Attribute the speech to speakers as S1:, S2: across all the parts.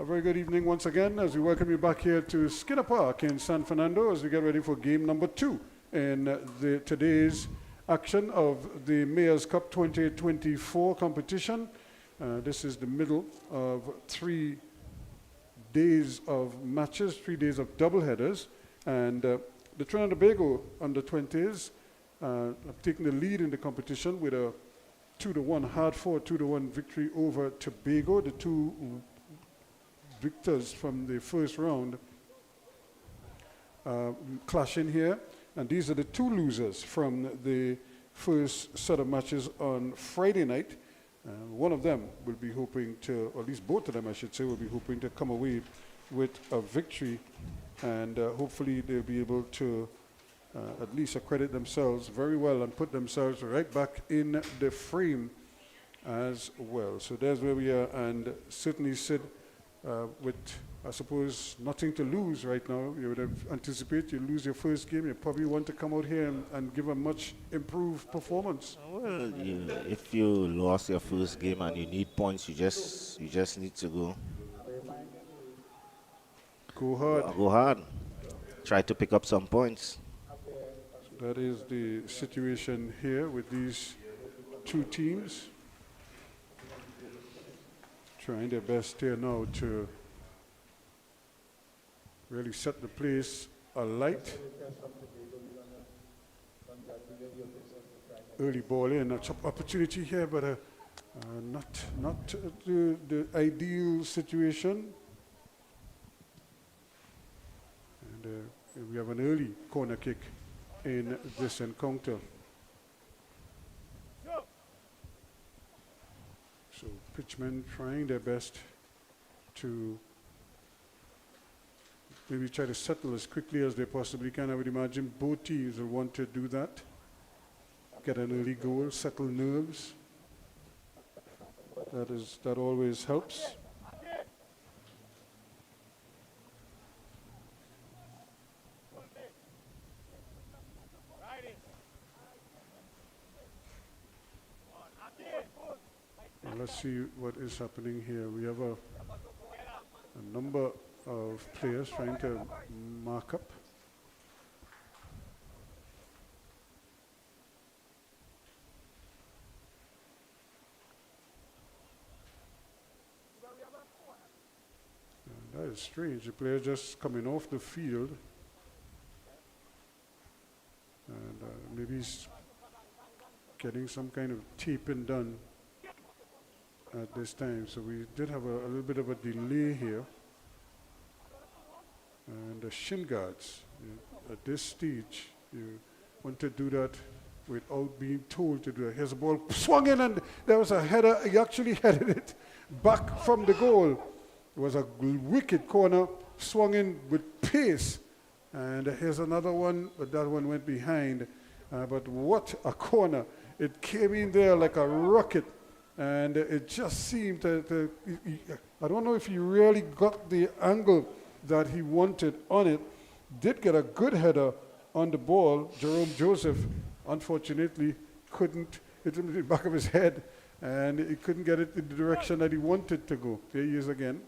S1: A very good evening once again as we welcome you back here to Skinner Park in San Fernando as we get ready for game number 2 in today's action of the Mayor's Cup 2024 competition. This is the middle of 3 days of matches, 3 days of double headers, and the Trinidad and Tobago under 20s have taken the lead in the competition with a 2-1 hard-fought 2-1 victory over Tobago. The two victors from the first round clashing here, and these are the two losers from the first set of matches on Friday night. One of them will be hoping to, or at least both of them I should say, will be hoping to come away with a victory, and hopefully they'll be able to at least accredit themselves very well and put themselves right back in the frame as well. So there's where we are, and certainly Sid, with, I suppose, nothing to lose right now. You would anticipate you lose your first game, you probably want to come out here and give a much improved performance.
S2: Well, if you lost your first game and you need points, you just need to
S1: go hard.
S2: Go hard. Try to pick up some points.
S1: So that is the situation here with these two teams. Trying their best here now to really set the place alight. Early ball in, an opportunity here, but not the ideal situation. And we have an early corner kick in this encounter. So Pitchman trying their best to maybe try to settle as quickly as they possibly can. I would imagine both teams will want to do that. Get an early goal, settle nerves. That always helps. Let's see what is happening here. We have a number of players trying to mark up. And that is strange. The player just coming off the field. And maybe he's getting some kind of taping done at this time. So we did have a little bit of a delay here. And the shin guards, at this stage, you want to do that without being told to do it. Here's a ball swung in, and there was a header. He actually headed it back from the goal. It was a wicked corner, swung in with pace. And here's another one, but that one went behind. But what a corner. It came in there like a rocket. And it just seemed I don't know if he really got the angle that he wanted on it. Did get a good header on the ball. Jerome Joseph, unfortunately, couldn't hit him in the back of his head, and he couldn't get it in the direction that he wanted to go. There he is again.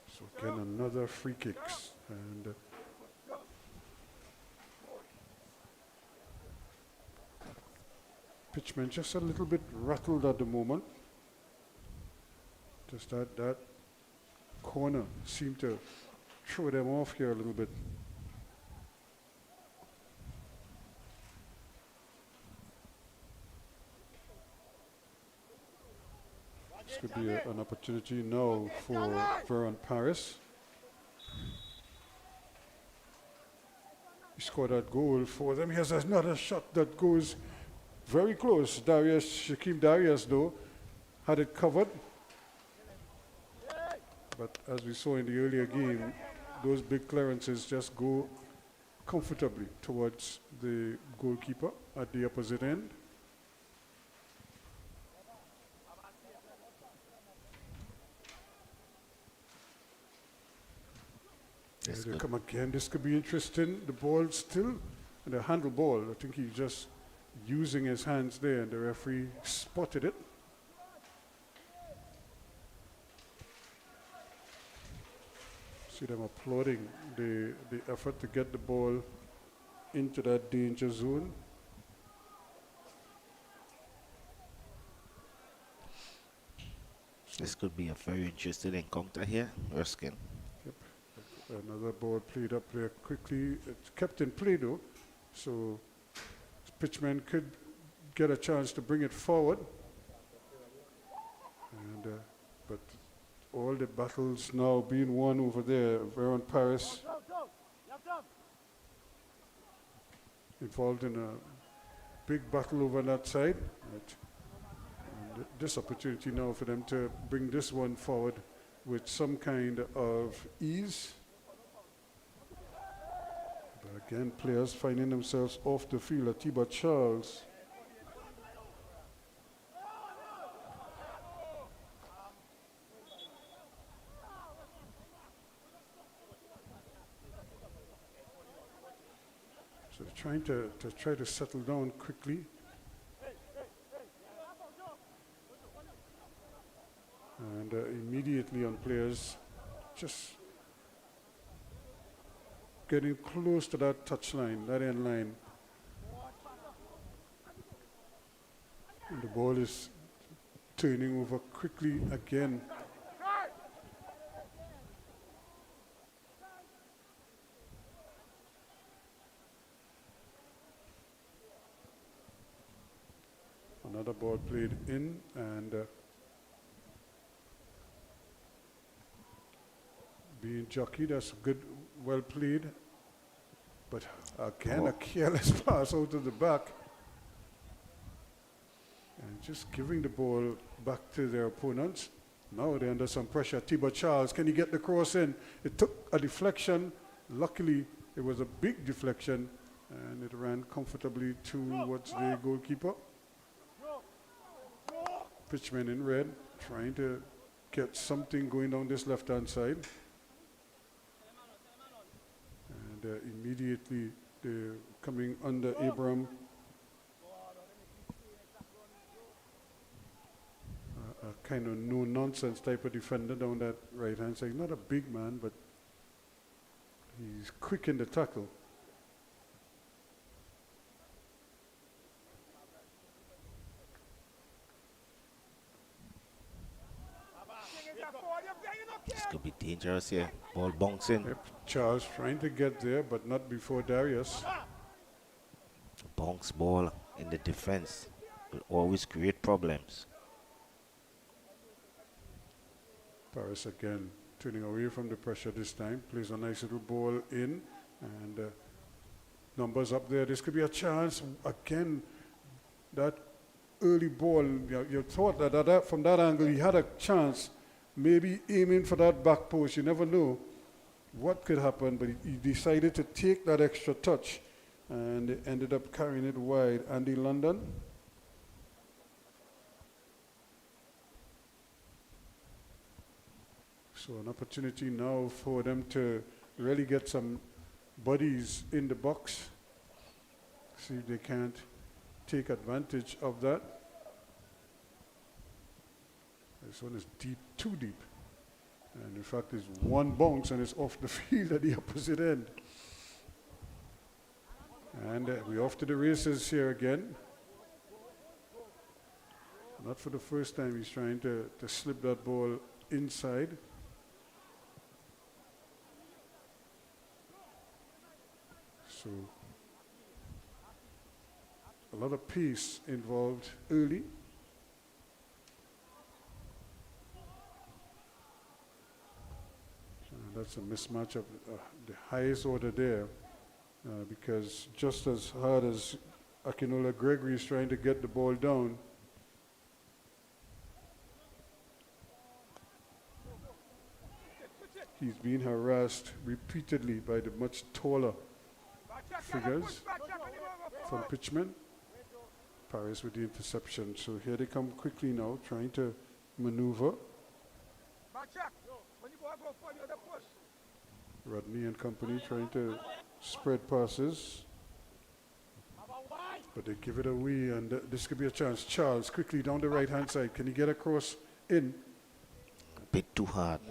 S1: So again, another free kicks. And Pitchman just a little bit rattled at the moment. Just that corner seemed to throw them off here a little bit. This could be an opportunity now for Veron Paris. He scored that goal for them. Here's another shot that goes very close. Shaquem Darius, though, had it covered. But as we saw in the earlier game, those big clearances just go comfortably towards the goalkeeper at the opposite end. There they come again. This could be interesting. The ball still And the handle ball, I think he's just using his hands there, and the referee spotted it. See them applauding the effort to get the ball into that danger zone.
S2: This could be a very interesting encounter here. Erskine.
S1: Yep. Another ball played up there quickly. It's kept in play though, so Pitchman could get a chance to bring it forward. And but all the battles now being won over there. Veron Paris involved in a big battle over that side. Right. And this opportunity now for them to bring this one forward with some kind of ease. But again, players finding themselves off the field. Atiba Charles. So they're trying to settle down quickly. And immediately on players just getting close to that touch line, that end line. And the ball is turning over quickly again. Another ball played in, and being jockeyed, that's good, well played. But again, a careless pass out of the back. And just giving the ball back to their opponents. Now they're under some pressure. Tiba Charles, can he get the cross in? It took a deflection. Luckily, it was a big deflection, and it ran comfortably towards the goalkeeper. Pitchman in red, trying to get something going down this left-hand side. And immediately they're coming under Abram. A kind of no-nonsense type of defender down that right-hand side. Not a big man, but he's quick in the tackle.
S2: This could be dangerous here. Ball bouncing.
S1: Yep. Charles trying to get there, but not before Darius.
S2: Bounce ball in the defense will always create problems.
S1: Paris again turning away from the pressure this time. Plays a nice little ball in, and numbers up there. This could be a chance. Again, that early ball, you thought that from that angle he had a chance. Maybe aiming for that back post. You never know what could happen, but he decided to take that extra touch and ended up carrying it wide. Andy London. So an opportunity now for them to really get some bodies in the box. See if they can't take advantage of that. This one is deep, too deep. And in fact, it's one bounce and it's off the field at the opposite end. And we're off to the races here again. Not for the first time he's trying to slip that ball inside. So a lot of pace involved early. That's a mismatch of the highest order there, because just as hard as Akinola Gregory is trying to get the ball down, he's being harassed repeatedly by the much taller figures from Pitchman. Paris with the interception. So here they come quickly now, trying to maneuver. Rodney and company trying to spread passes. but they give it away, and this could be a chance. Charles quickly down the right-hand side. Can he get across in?
S2: A bit too hard.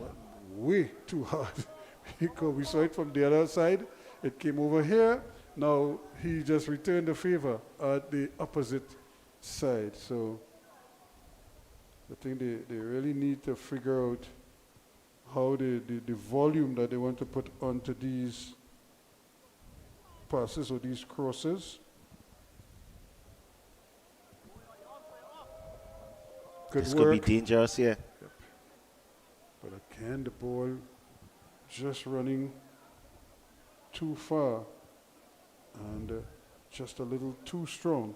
S1: Way too hard. Because we saw it from the other side. It came over here. Now he just returned the favor at the opposite side. So I think they really need to figure out how the volume that they want to put onto these passes or these crosses. Good
S2: This
S1: work.
S2: could be dangerous here.
S1: But again, the ball just running too far and just a little too strong.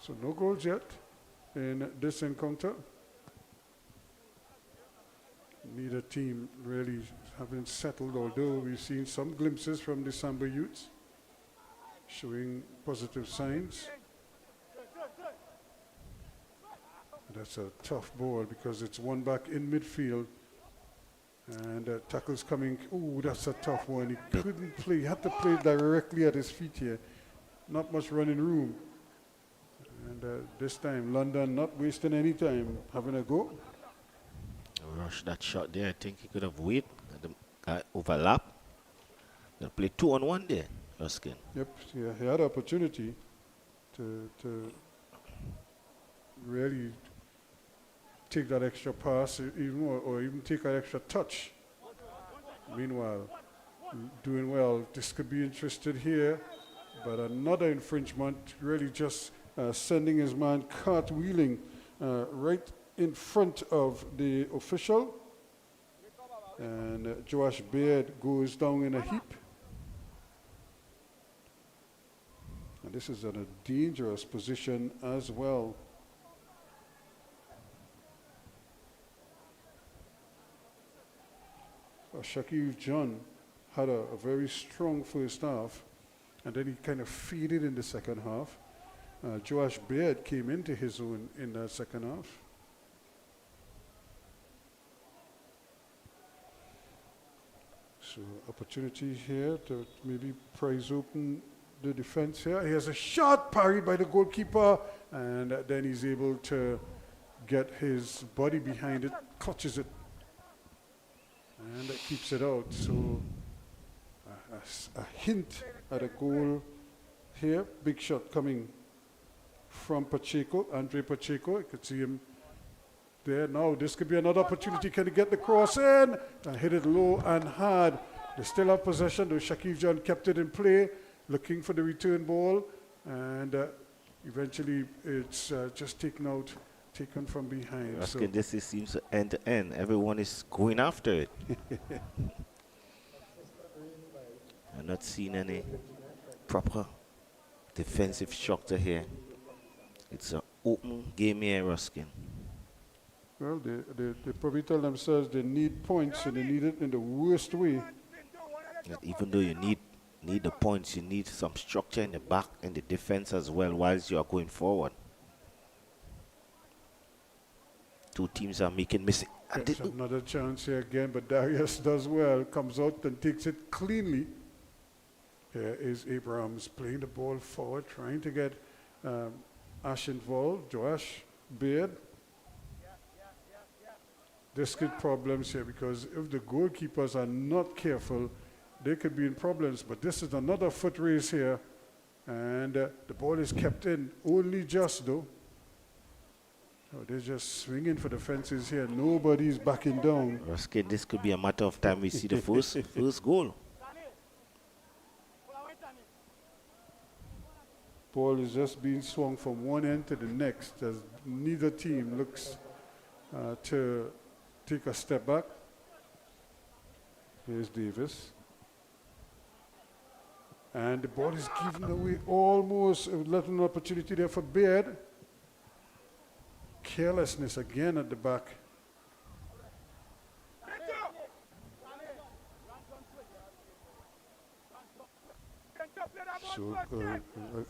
S1: So no goals yet in this encounter. Neither team really haven't settled, although we've seen some glimpses from the Samba youths showing positive signs. That's a tough ball because it's one back in midfield. And tackles coming. Ooh, that's a tough one. He couldn't play. He had to play directly at his feet here. Not much running room. And this time, London not wasting any time, having a go.
S2: Rush that shot there. I think he could have waited. Overlap. They play 2-on-1 there, Ruskin.
S1: Yep, yeah, he had opportunity to really take that extra pass, or even take an extra touch. Meanwhile, doing well. This could be interested here, but another infringement, really just sending his man cartwheeling right in front of the official. And Josh Beard goes down in a heap. And this is in a dangerous position as well. Shaquille John had a very strong first half, and then he kind of faded in the second half. Josh Beard came into his own in that second half. So opportunity here to maybe prize open the defense here. He has a shot parried by the goalkeeper, and then he's able to get his body behind it, clutches it, and keeps it out. So a hint at a goal here. Big shot coming from Pacheco, Andre Pacheco. You could see him there. Now this could be another opportunity. Can he get the cross in? And hit it low and hard. They still have possession, though Shaquille John kept it in play, looking for the return ball. And eventually it's just taken from behind.
S2: So this seems end to end. Everyone is going after it. I'm not seeing any proper defensive structure here. It's an open game here, Ruskin.
S1: Well, they probably tell themselves they need points, and they need it in the worst way.
S2: Even though you need the points, you need some structure in the back and the defense as well whilst you are going forward. Two teams are making mistakes.
S1: Gets another chance here again, but Darius does well, comes out and takes it cleanly. Here is Abrams playing the ball forward, trying to get Ash involved. Josh Beard. This could problems here, because if the goalkeepers are not careful, they could be in problems. But this is another foot race here, and the ball is kept in, only just though. Oh, they're just swinging for the fences here. Nobody's backing down.
S2: Ruskin, this could be a matter of time we see the first goal.
S1: Ball is just being swung from one end to the next, as neither team looks to take a step back. Here's Davis. And the ball is given away almost, letting an opportunity there for Beard. Carelessness again at the back. So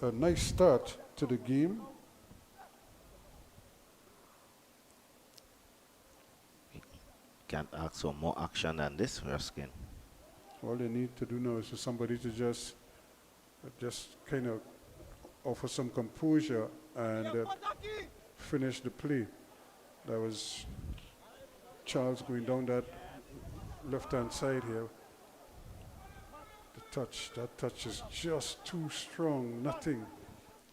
S1: a nice start to the game.
S2: Can't ask for more action than this, Ruskin.
S1: All they need to do now is for somebody to just kind of offer some composure and finish the play. That was Charles going down that left-hand side here. That touch is just too strong. Nothing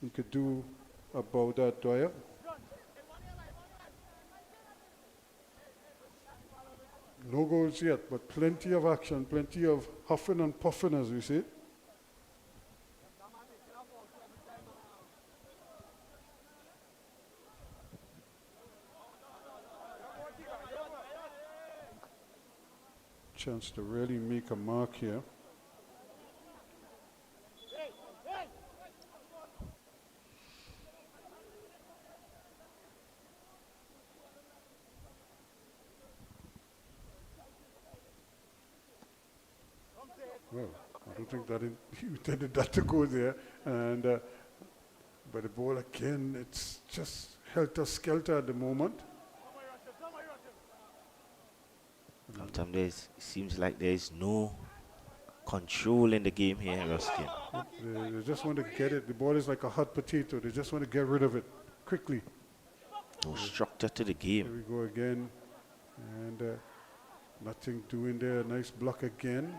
S1: you could do about that, Dwyer. No goals yet, but plenty of action, plenty of huffing and puffing, as we say. Chance to really make a mark here. Well, I don't think that he intended that to go there, and but the ball again, it's just helter-skelter at the moment.
S2: Sometimes it seems like there is no control in the game here, Ruskin.
S1: They just want to get it. The ball is like a hot potato. They just want to get rid of it quickly.
S2: No structure to the
S1: Here
S2: game.
S1: we go again, and nothing doing there. Nice block again,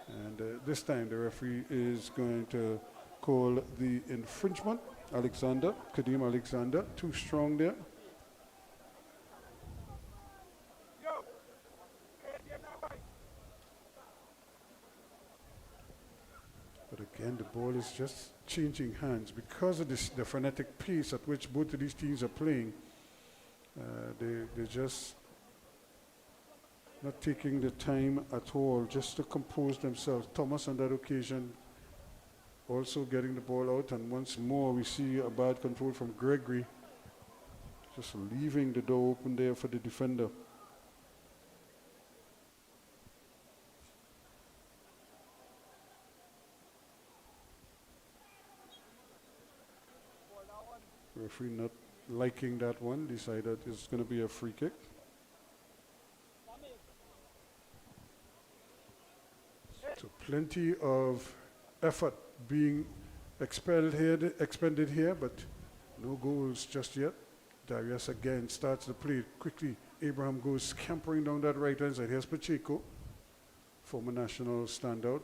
S1: and this time the referee is going to call the infringement. Kadeem Alexander, too strong there. But again, the ball is just changing hands because of the frenetic pace at which both of these teams are playing. They're just not taking the time at all just to compose themselves. Thomas on that occasion also getting the ball out, and once more we see a bad control from Gregory, just leaving the door open there for the defender. Referee not liking that one, decided it's going to be a free kick. So plenty of effort being expended here, but no goals just yet. Darius again starts the play quickly. Abraham goes scampering down that right hand side. Here's Pacheco, former national standout.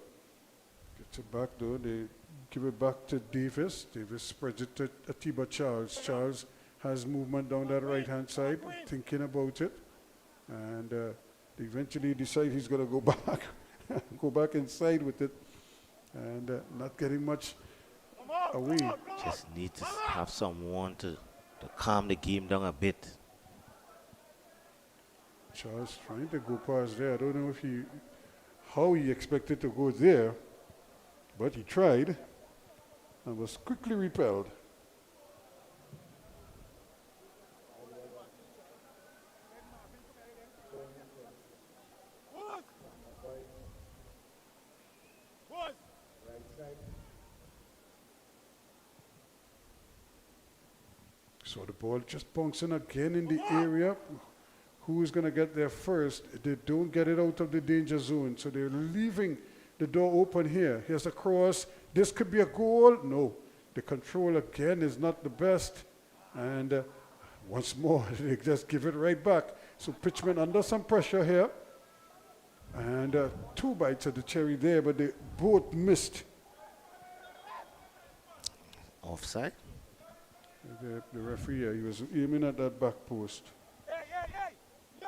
S1: Gets it back though. They give it back to Davis. Davis spreads it to Atiba Charles. Charles has movement down that right hand side, thinking about it, and they eventually decide he's going to go back, go back inside with it, and not getting much away.
S2: Just need to have someone to calm the game down a bit.
S1: Charles trying to go past there. I don't know how he expected to go there, but he tried and was quickly repelled. So the ball just bouncing again in the area. Who's going to get there first? They don't get it out of the danger zone, so they're leaving the door open here. Here's a cross. This could be a goal. No, the control again is not the best. And once more, they just give it right back. So Pitchman under some pressure here. And two bites of the cherry there, but they both missed.
S2: Offside?
S1: The referee, he was aiming at that back post.
S3: Hey! Yo!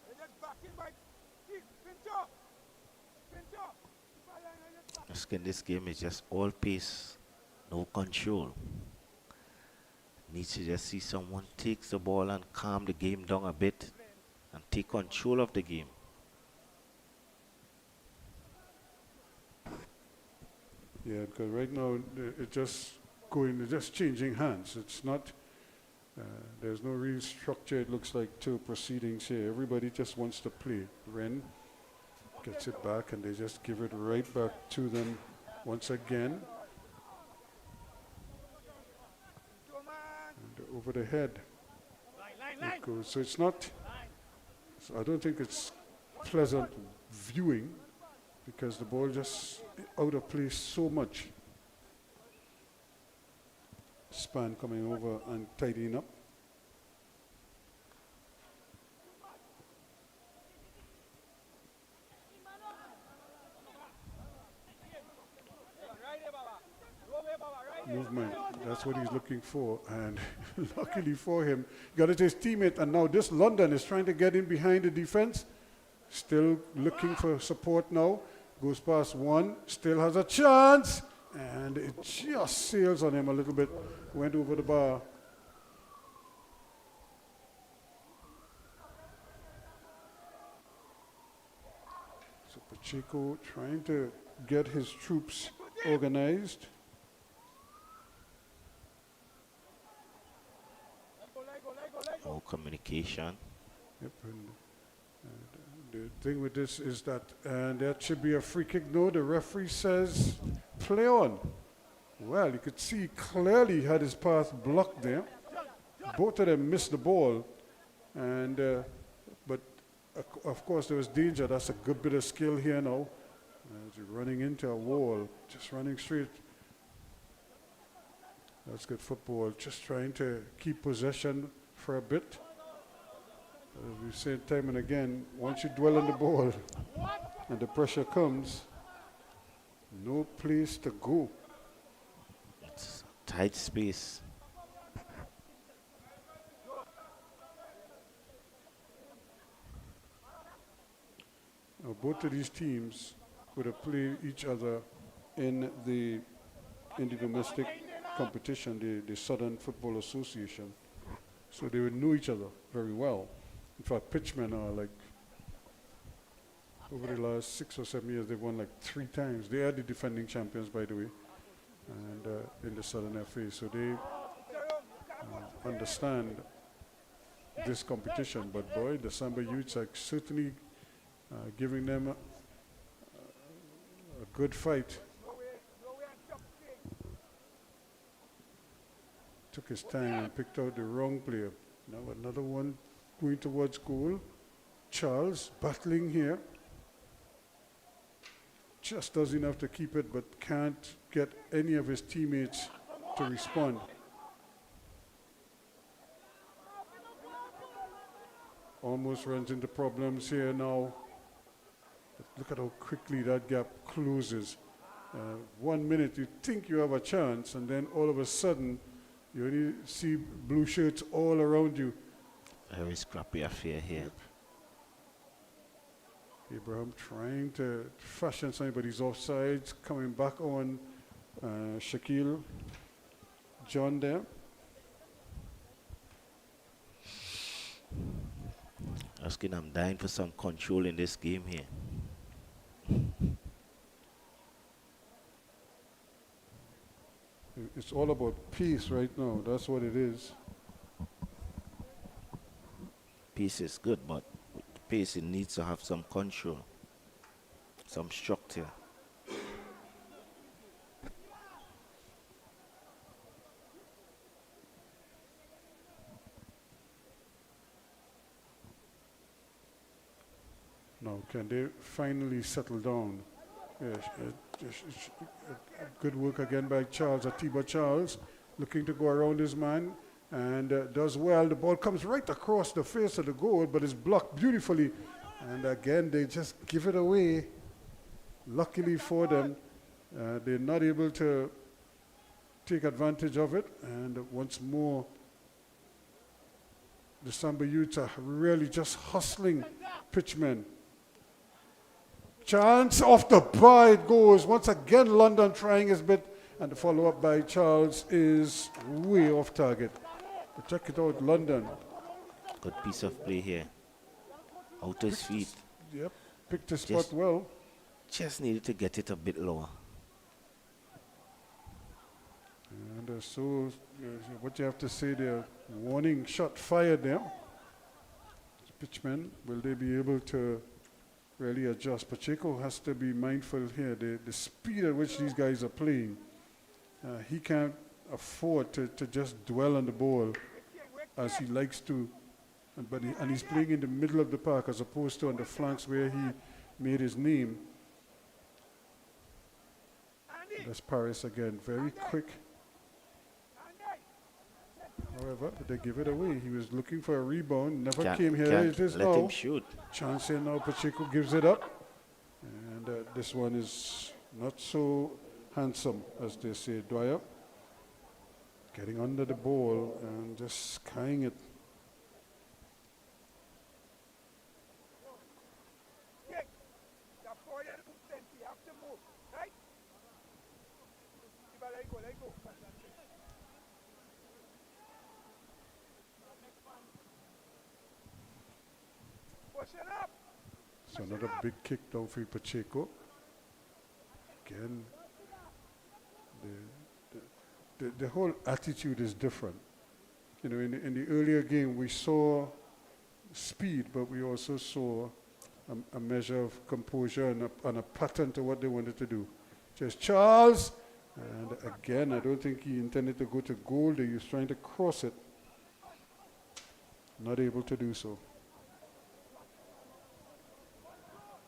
S3: They just back in by pinch up!
S2: Ruskin, this game is just all pace, no control. Needs to just see someone takes the ball and calm the game down a bit and take control of the game.
S1: Yeah, because right now it's just changing hands. It's not, there's no real structure, it looks like, to proceedings here. Everybody just wants to play. Wren gets it back and they just give it right back to them once again. And over the head it goes. So it's not, so I don't think it's pleasant viewing because the ball just out of place so much. Span coming over and tidying up. Movement, that's what he's looking for, and luckily for him, got it to his teammate, and now this London is trying to get in behind the defense, still looking for support now, goes past one, still has a chance, and it just sails on him a little bit, went over the bar. So Pacheco trying to get his troops organized.
S2: No communication.
S1: Yep, and the thing with this is that, and that should be a free kick. No, the referee says play on. Well, you could see clearly he had his path blocked there. Both of them missed the ball, and but of course there was danger. That's a good bit of skill here now. As you're running into a wall, just running straight. That's good football. Just trying to keep possession for a bit. As we've said time and again, once you dwell on the ball and the pressure comes, no place to go.
S2: It's tight space.
S1: Now, both of these teams would have played each other in the domestic competition, the Southern Football Association. So they would know each other very well. In fact, Pitchman are like, over the last 6 or 7 years, they've won like 3 times. They are the defending champions, by the way, and in the Southern FA. So they understand this competition. But boy, the Samba youths are certainly giving them a good fight. Took his time and picked out the wrong player. Now another one going towards goal. Charles battling here. Just does enough to keep it, but can't get any of his teammates to respond. Almost runs into problems here now. But look at how quickly that gap closes. 1 minute you think you have a chance, and then all of a sudden you only see blue shirts all around you.
S2: Very scrappy affair here.
S1: Abraham trying to fashion something, but he's offsides. Coming back on Shaquille John there.
S2: Asking, I'm dying for some control in this game here.
S1: It's all about peace right now. That's what it is.
S2: Pace is good, but with pace it needs to have some control, some structure.
S1: Now, can they finally settle down? Yes, good work again by Charles, Atiba Charles, looking to go around his man, and does well. The ball comes right across the face of the goal, but is blocked beautifully. And again, they just give it away. Luckily for them, they're not able to take advantage of it. And once more, the Samba youths are really just hustling Pitchman. Chance off the bar it goes. Once again, London trying his bit, and the follow-up by Charles is way off target. But check it out, London.
S2: Good piece of play here. Out his feet.
S1: Yep, picked his spot well.
S2: Just needed to get it a bit lower.
S1: And so, what you have to say there, warning shot fired there. Pitchman, will they be able to really adjust? Pacheco has to be mindful here. The speed at which these guys are playing, he can't afford to just dwell on the ball as he likes to and he's playing in the middle of the park as opposed to on the flanks where he made his name. That's Paris again, very quick. However, they give it away. He was looking for a rebound, never came here. It is
S2: let
S1: now.
S2: him shoot.
S1: Chance here now, Pacheco gives it up. And this one is not so handsome, as they say. Dwyer getting under the ball and just skying it. So another big kick down for Pacheco. Again, the whole attitude is different. You know, in the earlier game we saw speed, but we also saw a measure of composure and a pattern to what they wanted to do. Just Charles, and again, I don't think he intended to go to goal. He was trying to cross it. Not able to do so.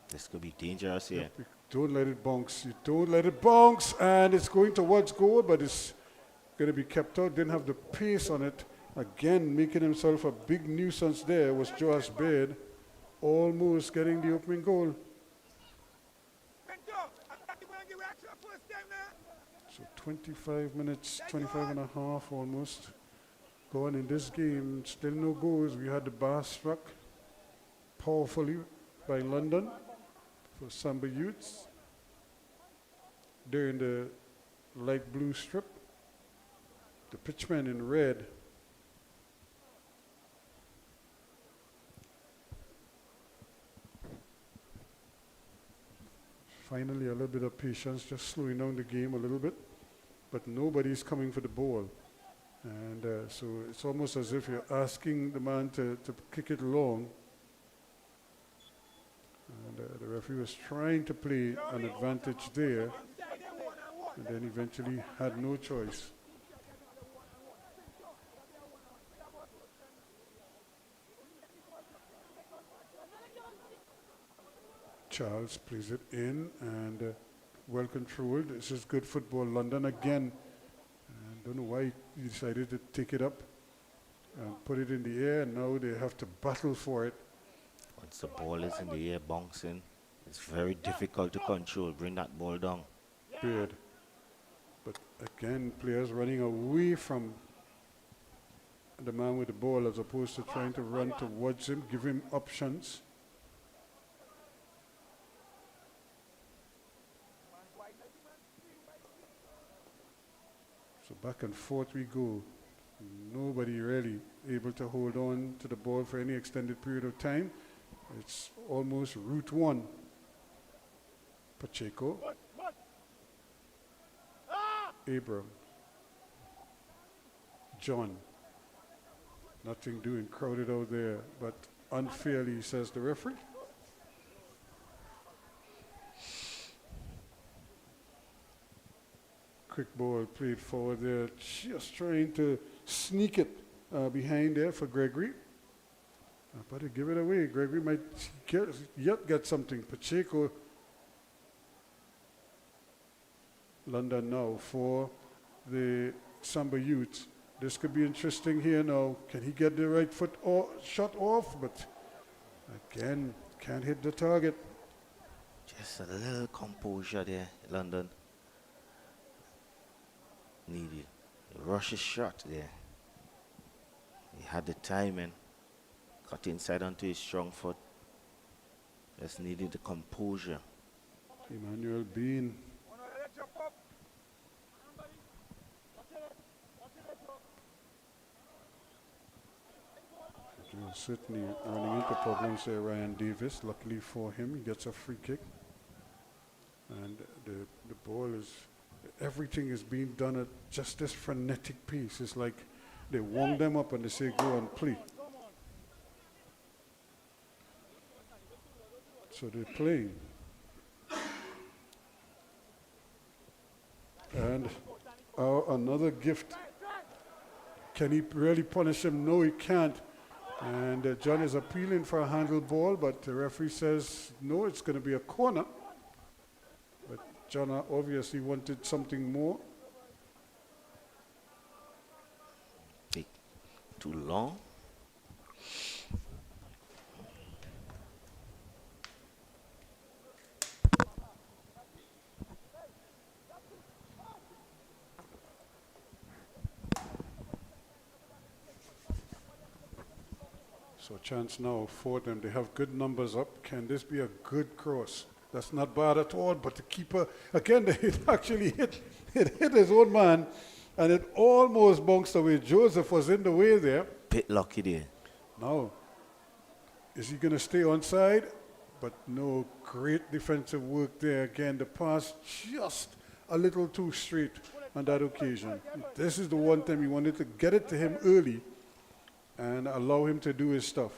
S2: This could be dangerous here.
S1: Yep, don't let it bounce. You don't let it bounce, and it's going towards goal, but it's going to be kept out. Didn't have the pace on it. Again, making himself a big nuisance there was Josh Baird, almost getting the opening goal. So 25 minutes, 25 and a half almost. Going in this game, still no goals. We had the bar struck powerfully by London for Samba Youths. They're in the light blue strip. The Pitchman in red. Finally, a little bit of patience, just slowing down the game a little bit. But nobody's coming for the ball. And so it's almost as if you're asking the man to kick it long. And the referee was trying to play an advantage there, and then eventually had no choice. Charles plays it in, and well controlled. This is good football. London again. I don't know why he decided to take it up and put it in the air, and now they have to battle for it.
S2: Once the ball is in the air bouncing, it's very difficult to control. Bring that ball down.
S1: Beard. But again, players running away from the man with the ball as opposed to trying to run towards him, give him options. So back and forth we go. Nobody really able to hold on to the ball for any extended period of time. It's almost route one. Pacheco. Abram. John. Nothing doing, crowded out there, but unfairly, says the referee. Quick ball played forward there, just trying to sneak it behind there for Gregory. But they give it away. Gregory might yet get something. Pacheco. London now for the Samba Youth. This could be interesting here now. Can he get the right foot shot off? But again, can't hit the target.
S2: Just a little composure there, London. Needed. Rush his shot there. He had the timing. Got inside onto his strong foot. Just needed the composure.
S1: Emmanuel Bean. Certainly running into problems there, Ryan Davis. Luckily for him, he gets a free kick. And the ball is, everything is being done at just this frenetic pace. It's like they warm them up and they say, go and play. So they're playing. And another gift. Can he really punish him? No, he can't. And John is appealing for a handle ball, but the referee says, no, it's going to be a corner. But John obviously wanted something more.
S2: Take too long.
S1: So chance now for them. They have good numbers up. Can this be a good cross? That's not bad at all, but the keeper, again, it actually hit his own man, and it almost bounced away. Joseph was in the way there.
S2: Bit lucky there.
S1: Now, is he going to stay onside? But no, great defensive work there. Again, the pass just a little too straight on that occasion. This is the one time he wanted to get it to him early and allow him to do his stuff.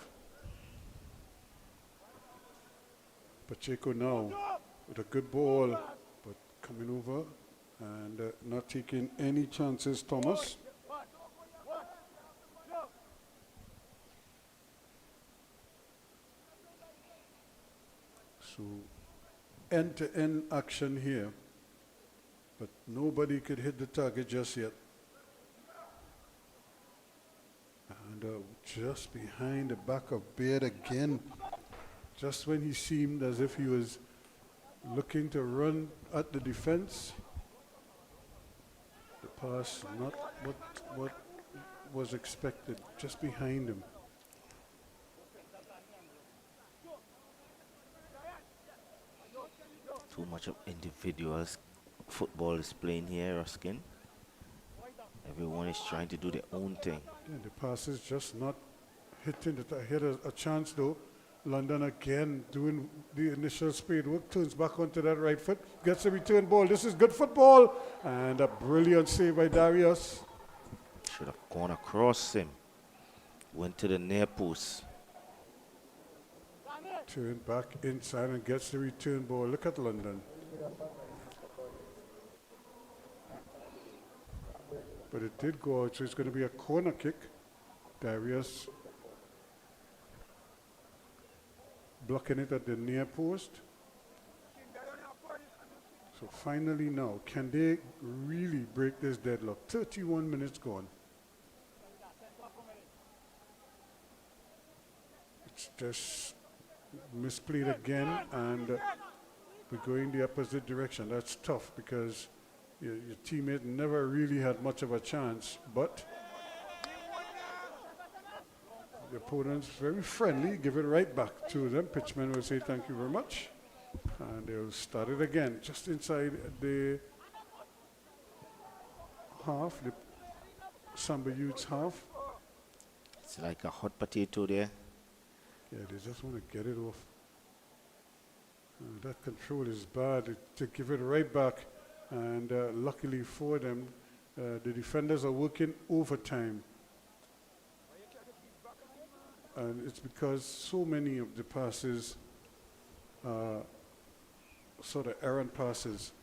S1: Pacheco now with a good ball, but coming over and not taking any chances, Thomas. So end-to-end action here, but nobody could hit the target just yet. And just behind the back of Brea again, just when he seemed as if he was looking to run at the defense. The pass, not what was expected, just behind him.
S2: Too much of individuals football is playing here, Ruskin. Everyone is trying to do their own thing.
S1: Yeah, the pass is just not hitting it. I had a chance though. London again doing the initial spade work, turns back onto that right foot, gets a return ball. This is good football, and a brilliant save by Darius.
S2: Should have gone across him. Went to the near post.
S1: Turn back inside and gets the return ball. Look at London. But it did go out, so it's going to be a corner kick. Darius blocking it at the near post. So finally now, can they really break this deadlock? 31 minutes gone. It's just misplayed again, and we're going the opposite direction. That's tough because your teammate never really had much of a chance, but the opponent's very friendly, give it right back to them. Pitchman will say thank you very much, and they'll start it again just inside the half, the Samba Youth's half.
S2: It's like a hot potato there.
S1: Yeah, they just want to get it off. That control is bad to give it right back. And luckily for them, the defenders are working overtime. And it's because so many of the passes are sort of errant passes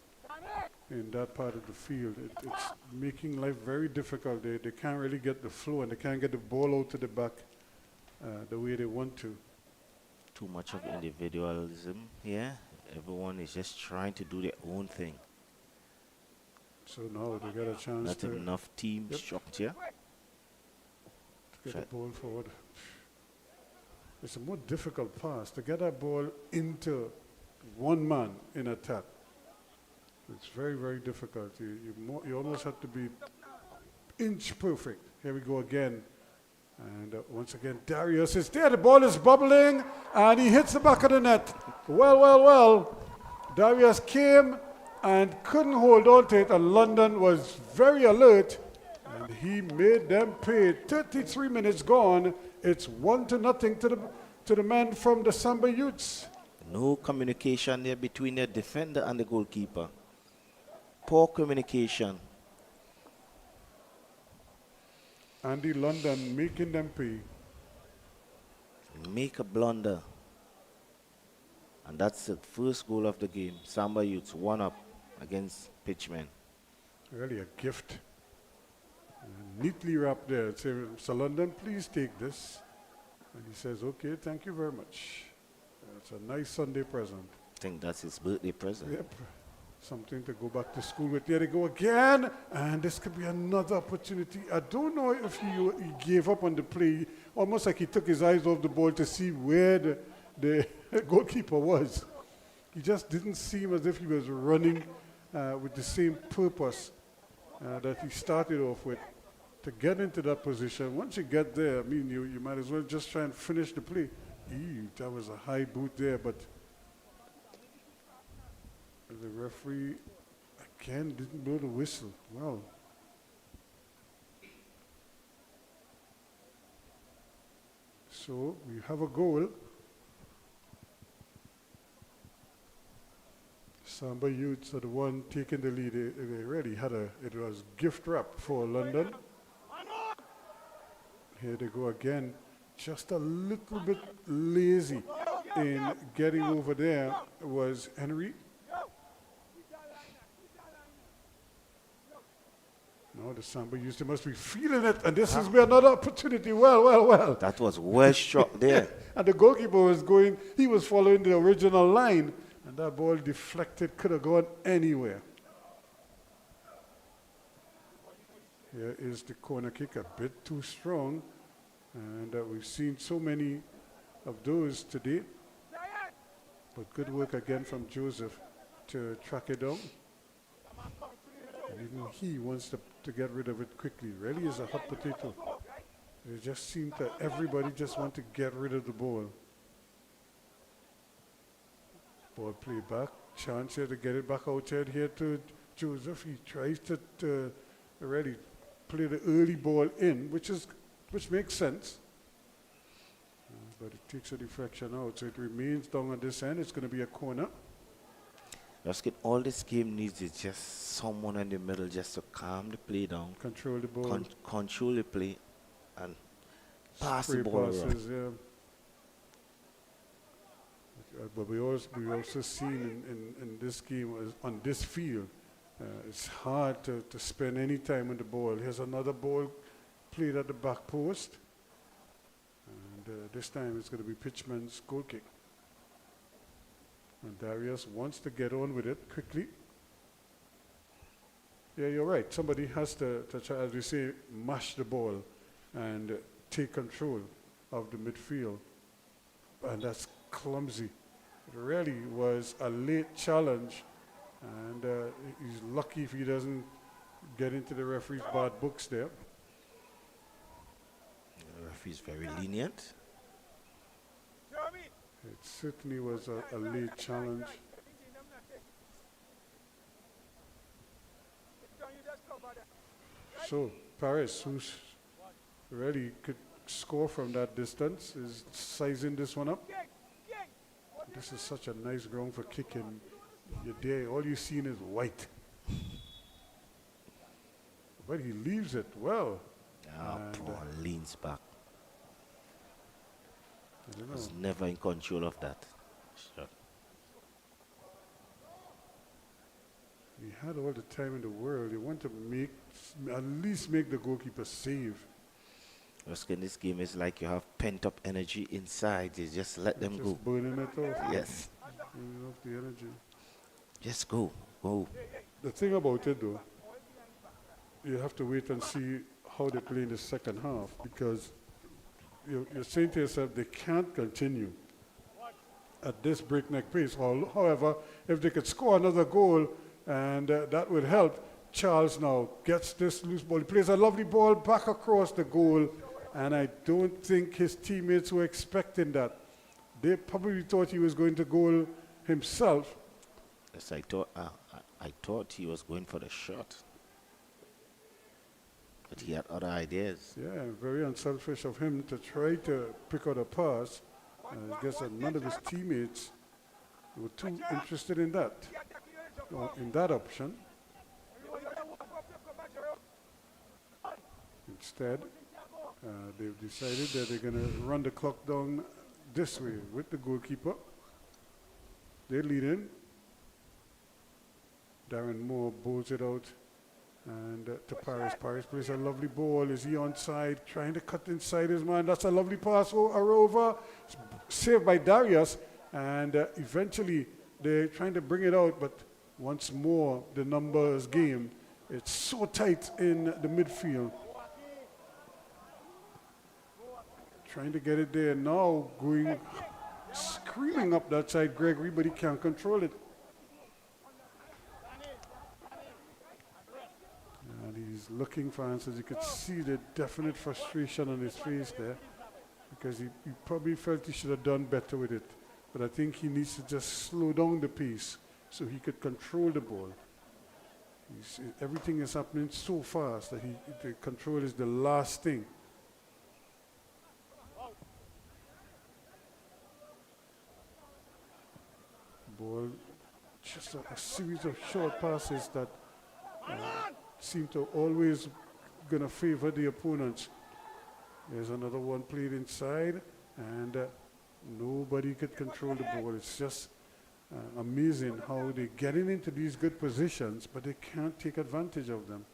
S1: in that part of the field. It's making life very difficult. They can't really get the flow, and they can't get the ball out to the back the way they want to.
S2: Too much of individualism here. Everyone is just trying to do their own thing.
S1: So now they get a chance
S2: Not
S1: to
S2: enough team structure.
S1: get the ball forward. It's a more difficult pass to get that ball into one man in attack. It's very, very difficult. You almost have to be inch perfect. Here we go again. And once again, Darius is there. The ball is bubbling, and he hits the back of the net. Well, well, well. Darius came and couldn't hold on to it, and London was very alert, and he made them pay. 33 minutes gone. It's 1-0 to the men from the Samba Youths.
S2: No communication there between the defender and the goalkeeper. Poor communication.
S1: Andy London making them pay.
S2: Make a blunder. And that's the first goal of the game. Samba Youths 1-up against Pitchman.
S1: Really a gift. Neatly wrapped there. Say, Mr. London, please take this. And he says, okay, thank you very much. It's a nice Sunday present.
S2: I think that's his birthday present.
S1: Yep. Something to go back to school with. There they go again. And this could be another opportunity. I don't know if he gave up on the play, almost like he took his eyes off the ball to see where the goalkeeper was. He just didn't seem as if he was running with the same purpose that he started off with to get into that position. Once you get there, I mean, you might as well just try and finish the play. Ew, that was a high boot there, but the referee again didn't blow the whistle. Well, so we have a goal. Samba Youths are the one taking the lead. They really had it was gift wrap for London. Here they go again. Just a little bit lazy in getting over there was Henry. No, the Samba Youths, they must be feeling it, and this is another opportunity. Well.
S2: That was well shot there.
S1: And the goalkeeper was going, he was following the original line, and that ball deflected, could have gone anywhere. Here is the corner kick, a bit too strong, and we've seen so many of those today. But good work again from Joseph to track it down. And even he wants to get rid of it quickly. Really is a hot potato. It just seems that everybody just want to get rid of the ball. Ball play back. Chance here to get it back outside here to Joseph. He tries to really play the early ball in, which makes sense. But it takes a deflection out, so it remains down on this end. It's going to be a corner.
S2: All this game needs is just someone in the middle just to calm the play down.
S1: Control the ball.
S2: Control the play and pass
S1: Spray
S2: the ball
S1: passes,
S2: around.
S1: yeah. But we also seen in this game, on this field, it's hard to spend any time on the ball. Here's another ball played at the back post. And this time it's going to be Pitchman's goal kick. And Darius wants to get on with it quickly. Yeah, you're right. Somebody has to try, as we say, mash the ball and take control of the midfield. And that's clumsy. It really was a late challenge. And he's lucky if he doesn't get into the referee's bad books there.
S2: The referee's very lenient.
S1: It certainly was a late challenge. So Paris, who's really could score from that distance, is sizing this one up. This is such a nice ground for kicking. You're there, all you've seen is white. But he leaves it well.
S2: Paul leans back.
S1: I don't know.
S2: Was never in control of that shot.
S1: He had all the time in the world. He wanted to at least make the goalkeeper save.
S2: In this game, it's like you have pent up energy inside. You just let them go.
S1: Just burning it off.
S2: Yes.
S1: Burning off the energy.
S2: Just go.
S1: The thing about it, though, you have to wait and see how they play in the second half, because you're saying to yourself they can't continue at this breakneck pace. However, if they could score another goal, and that would help. Charles now gets this loose ball. He plays a lovely ball back across the goal, and I don't think his teammates were expecting that. They probably thought he was going to goal himself.
S2: Yes, I thought he was going for the shot. But he had other ideas.
S1: Yeah, very unselfish of him to try to pick out a pass. I guess that none of his teammates were too interested in that, in that option. Instead, they've decided that they're going to run the clock down this way with the goalkeeper. They lead in. Darren Moore bowls it out And to Paris. Paris plays a lovely ball. Is he onside? Trying to cut inside his man. That's a lovely pass over. Saved by Darius. And eventually they're trying to bring it out. But once more, the numbers game. It's so tight in the midfield. Trying to get it there. Now going, screaming up that side, Gregory, but he can't control it. And he's looking for answers. You could see the definite frustration on his face there because he probably felt he should have done better with it. But I think he needs to just slow down the pace so he could control the ball. Everything is happening so fast that the control is the last thing. Ball, just a series of short passes that seem to always gonna favor the opponents. There's another one played inside, and nobody could control the ball. It's just amazing how they're getting into these good positions, but they can't take advantage of them.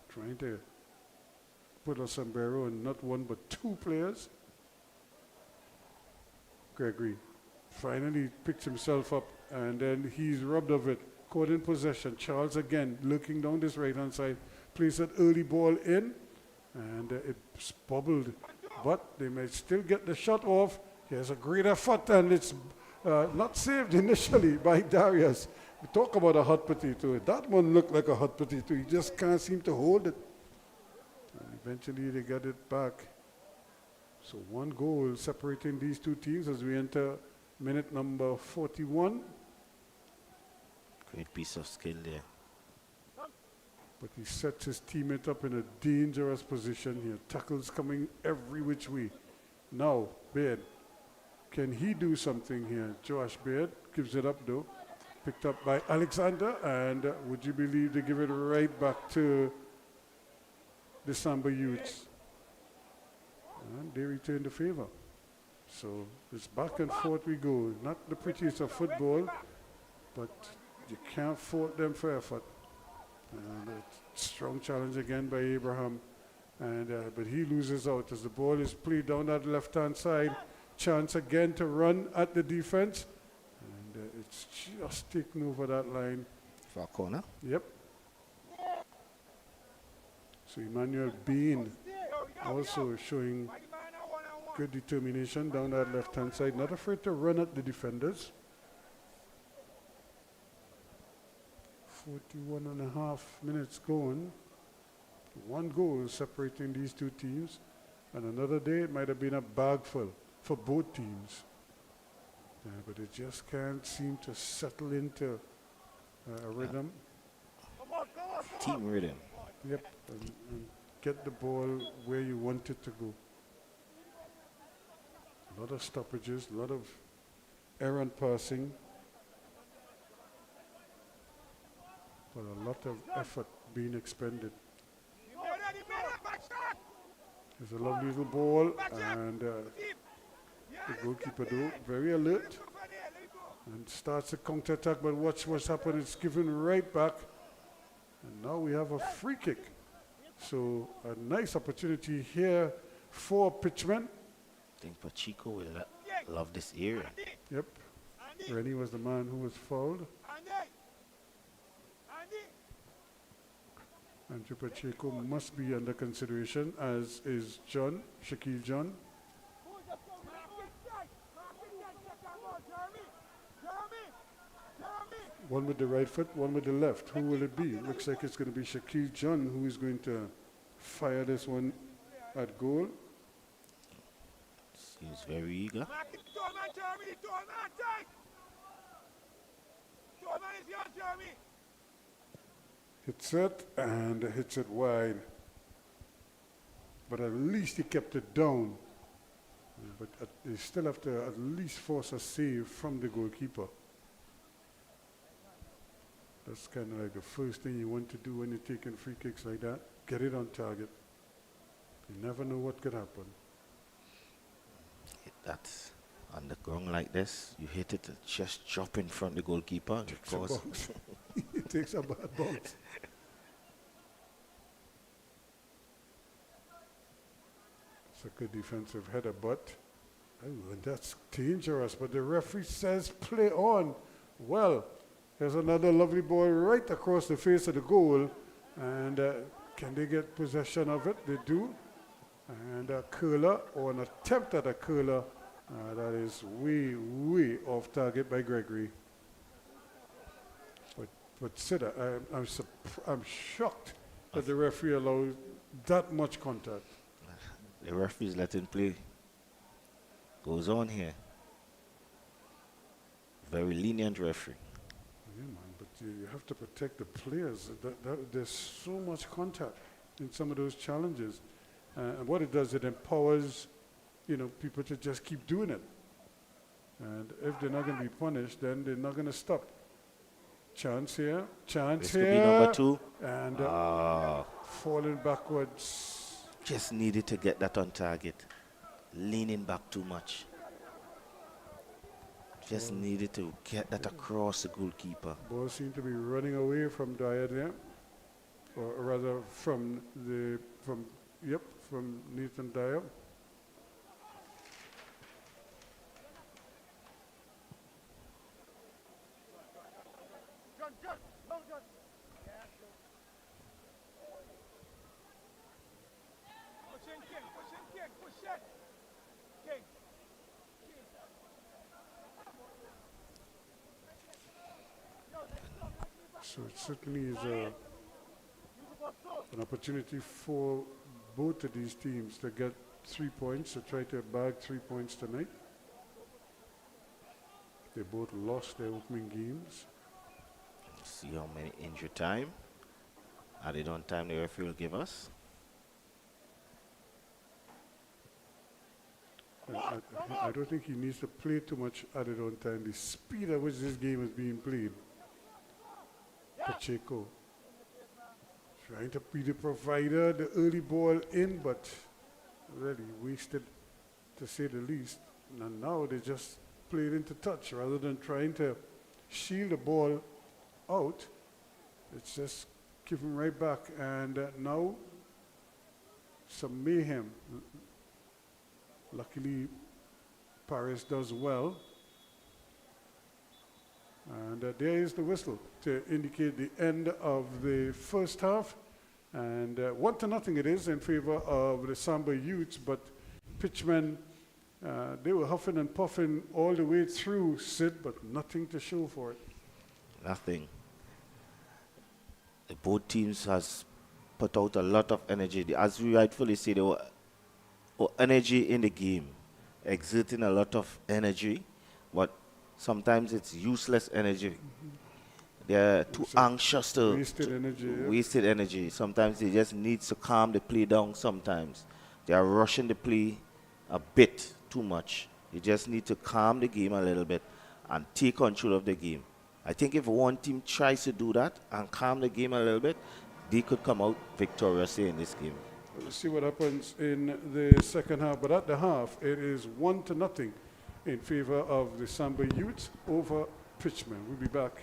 S1: Trying to put a sombrero on not one but two players. Gregory finally picks himself up, and then he's robbed of it. Caught in possession. Charles again looking down this right-hand side. Plays that early ball in, and it's bubbled. But they may still get the shot off. Here's a great effort, and it's not saved initially by Darius. We talk about a hot potato. That one looked like a hot potato. He just can't seem to hold it. And eventually they got it back. So one goal separating these two teams as we enter minute number 41.
S2: Great piece of skill there.
S1: But he sets his teammate up in a dangerous position here. Tackles coming every which way. Now, Baird. Can he do something here? Josh Baird gives it up though. Picked up by Alexander, and would you believe they give it right back to the Samba youths. And they return the favor. So it's back and forth we go. Not the prettiest of football, but you can't fault them for effort. And a strong challenge again by Abraham. And but he loses out as the ball is played down that left-hand side. Chance again to run at the defense. And it's just taken over that line.
S2: For a corner.
S1: Yep. So Emmanuel Bain also showing good determination down that left-hand side. Not afraid to run at the defenders. 41 and a half minutes going. One goal separating these two teams. And another day it might have been a bag full for both teams. But it just can't seem to settle into a rhythm.
S2: Team rhythm.
S1: Yep, and get the ball where you want it to go. A lot of stoppages, a lot of errant passing. But a lot of effort being expended. There's a lovely little ball, and the goalkeeper though, very alert, and starts a counter-attack, but watch what's happened, it's given right back, and now we have a free kick. So a nice opportunity here for Pitchman.
S2: I think Pacheco will love this area.
S1: Yep, Rennie was the man who was fouled. Andrew Pacheco must be under consideration, as is John, Shaquille John. One with the right foot, one with the left. Who will it be? It looks like it's going to be Shaquille John who is going to fire this one at goal.
S2: Seems very eager.
S1: Hits it and hits it wide. But at least he kept it down. But they still have to at least force a save from the goalkeeper. That's kind of like the first thing you want to do when you're taking free kicks like that. Get it on target. You never know what could happen.
S2: That's on the ground like this. You hit it, just drop in front of the goalkeeper.
S1: It takes a bad bounce. It's a good defensive header, but and that's dangerous. But the referee says play on. Well, there's another lovely ball right across the face of the goal. And can they get possession of it? They do. And a curler, or an attempt at a curler, that is way, way off target by Gregory. But Sida, I'm shocked that the referee allowed that much contact.
S2: The referee's letting play. Goes on here. Very lenient referee.
S1: Yeah, man, but you have to protect the players. There's so much contact in some of those challenges. And what it does, it empowers, people to just keep doing it. And if they're not going to be punished, then they're not going to stop. Chance here,
S2: This could be number 2.
S1: and falling backwards.
S2: Just needed to get that on target. Leaning back too much. Just needed to get that across the goalkeeper.
S1: Ball seemed to be running away from Dyer there, or rather from Nathan Dyer.
S3: John, no, John. Yeah, go. Push in, King, push it. King.
S1: So it certainly is an opportunity for both of these teams to get 3 points, to try to bag 3 points tonight. They both lost their opening games.
S2: See how many injury time, added on time the referee will give us.
S1: I don't think he needs to play too much added on time. The speed at which this game is being played. Pacheco trying to be the provider, the early ball in, but really wasted, to say the least. And now they just played into touch rather than trying to shield the ball out. It's just giving right back. And now some mayhem. Luckily, Paris does well. And there is the whistle to indicate the end of the first half. And 1-0 it is in favor of the Samba youths, but Pitchman, they were huffing and puffing all the way through, Sid, but nothing to show for it.
S2: Nothing. The both teams has put out a lot of energy. As we rightfully say, there were energy in the game, exerting a lot of energy, but sometimes it's useless energy. They're too anxious to wasted energy. Sometimes they just need to calm the play down. Sometimes they are rushing the play a bit too much. You just need to calm the game a little bit and take control of the game. I think if one team tries to do that and calm the game a little bit, they could come out victorious in this game.
S1: We'll see what happens in the second half, but at the half, it is 1-0 in favor of the Samba youths over Pitchman. We'll be back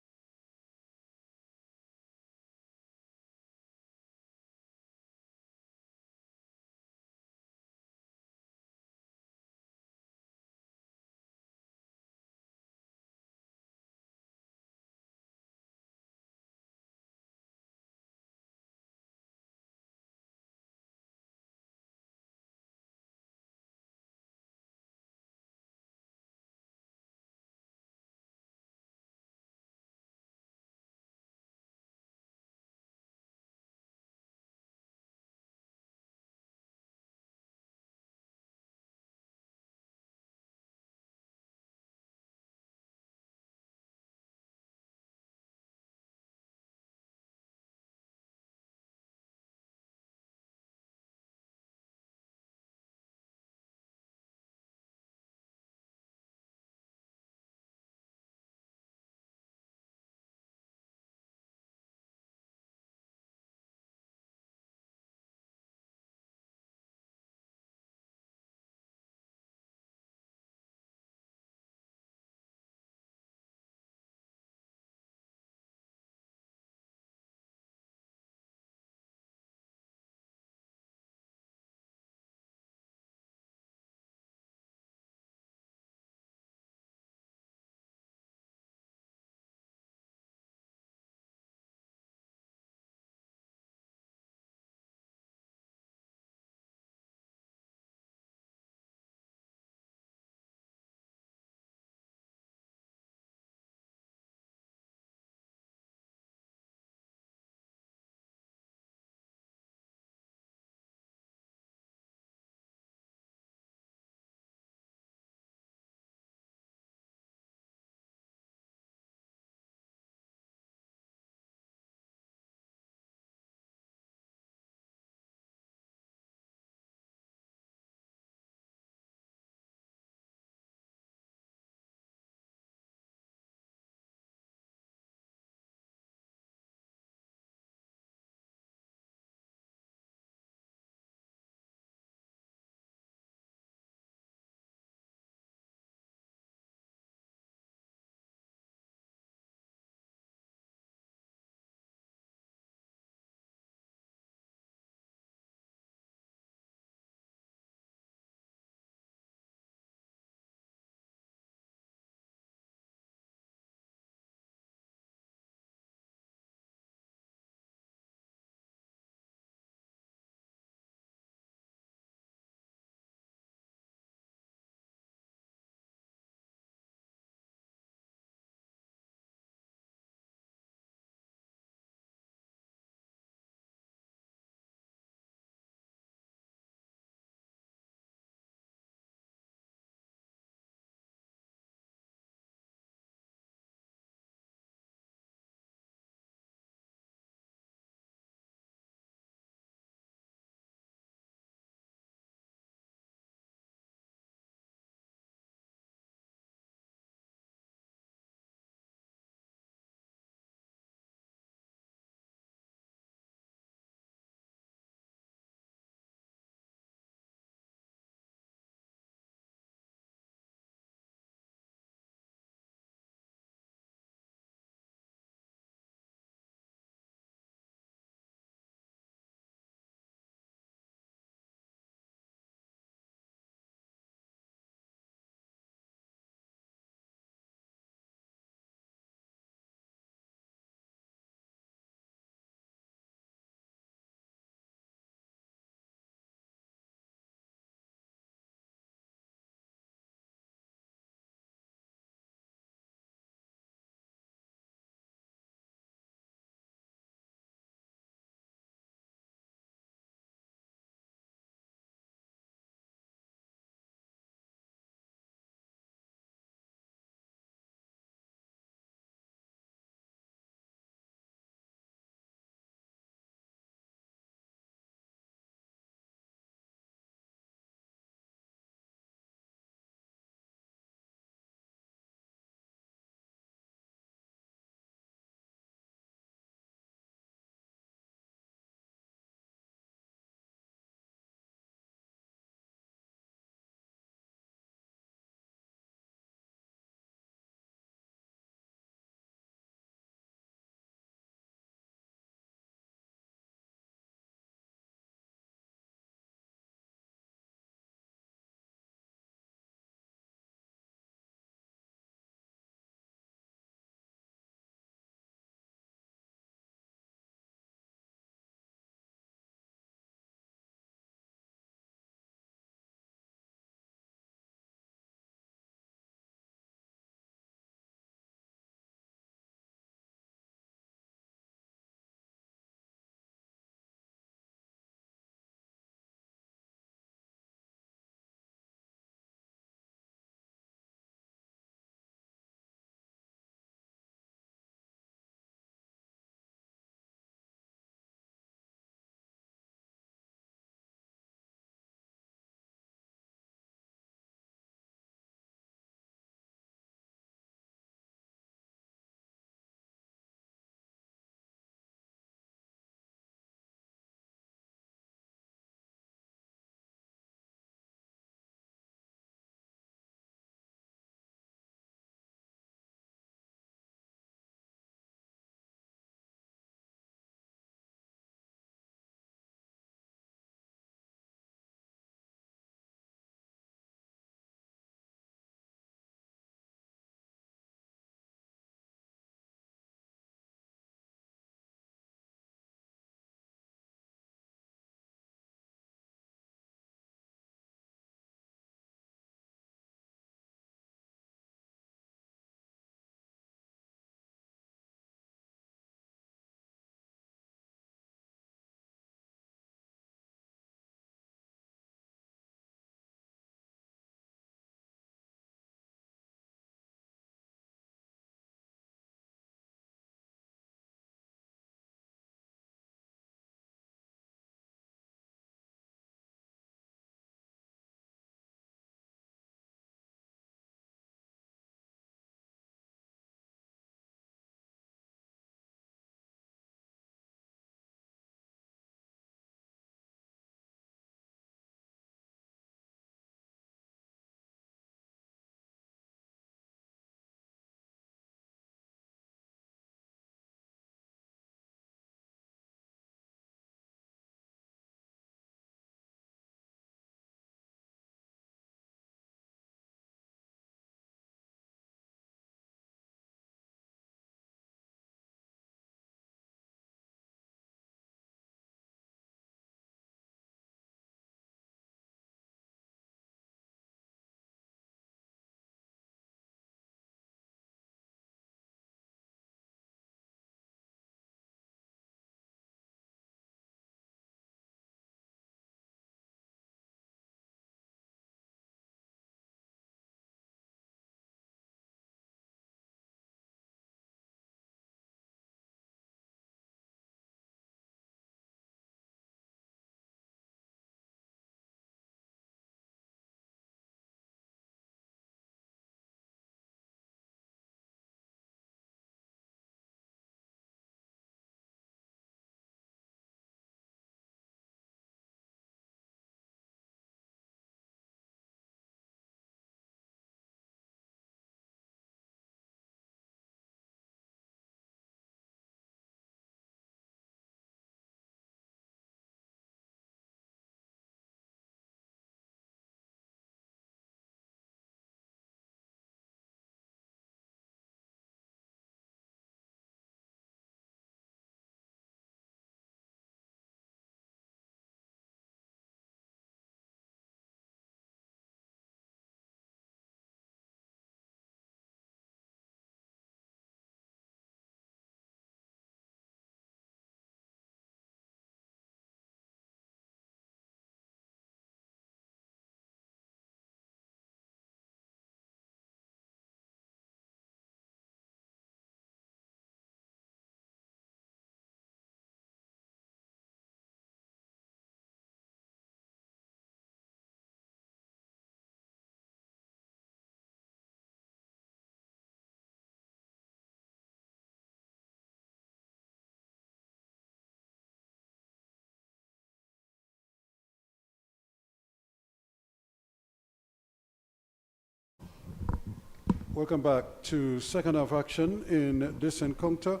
S1: Welcome back to second half action in this encounter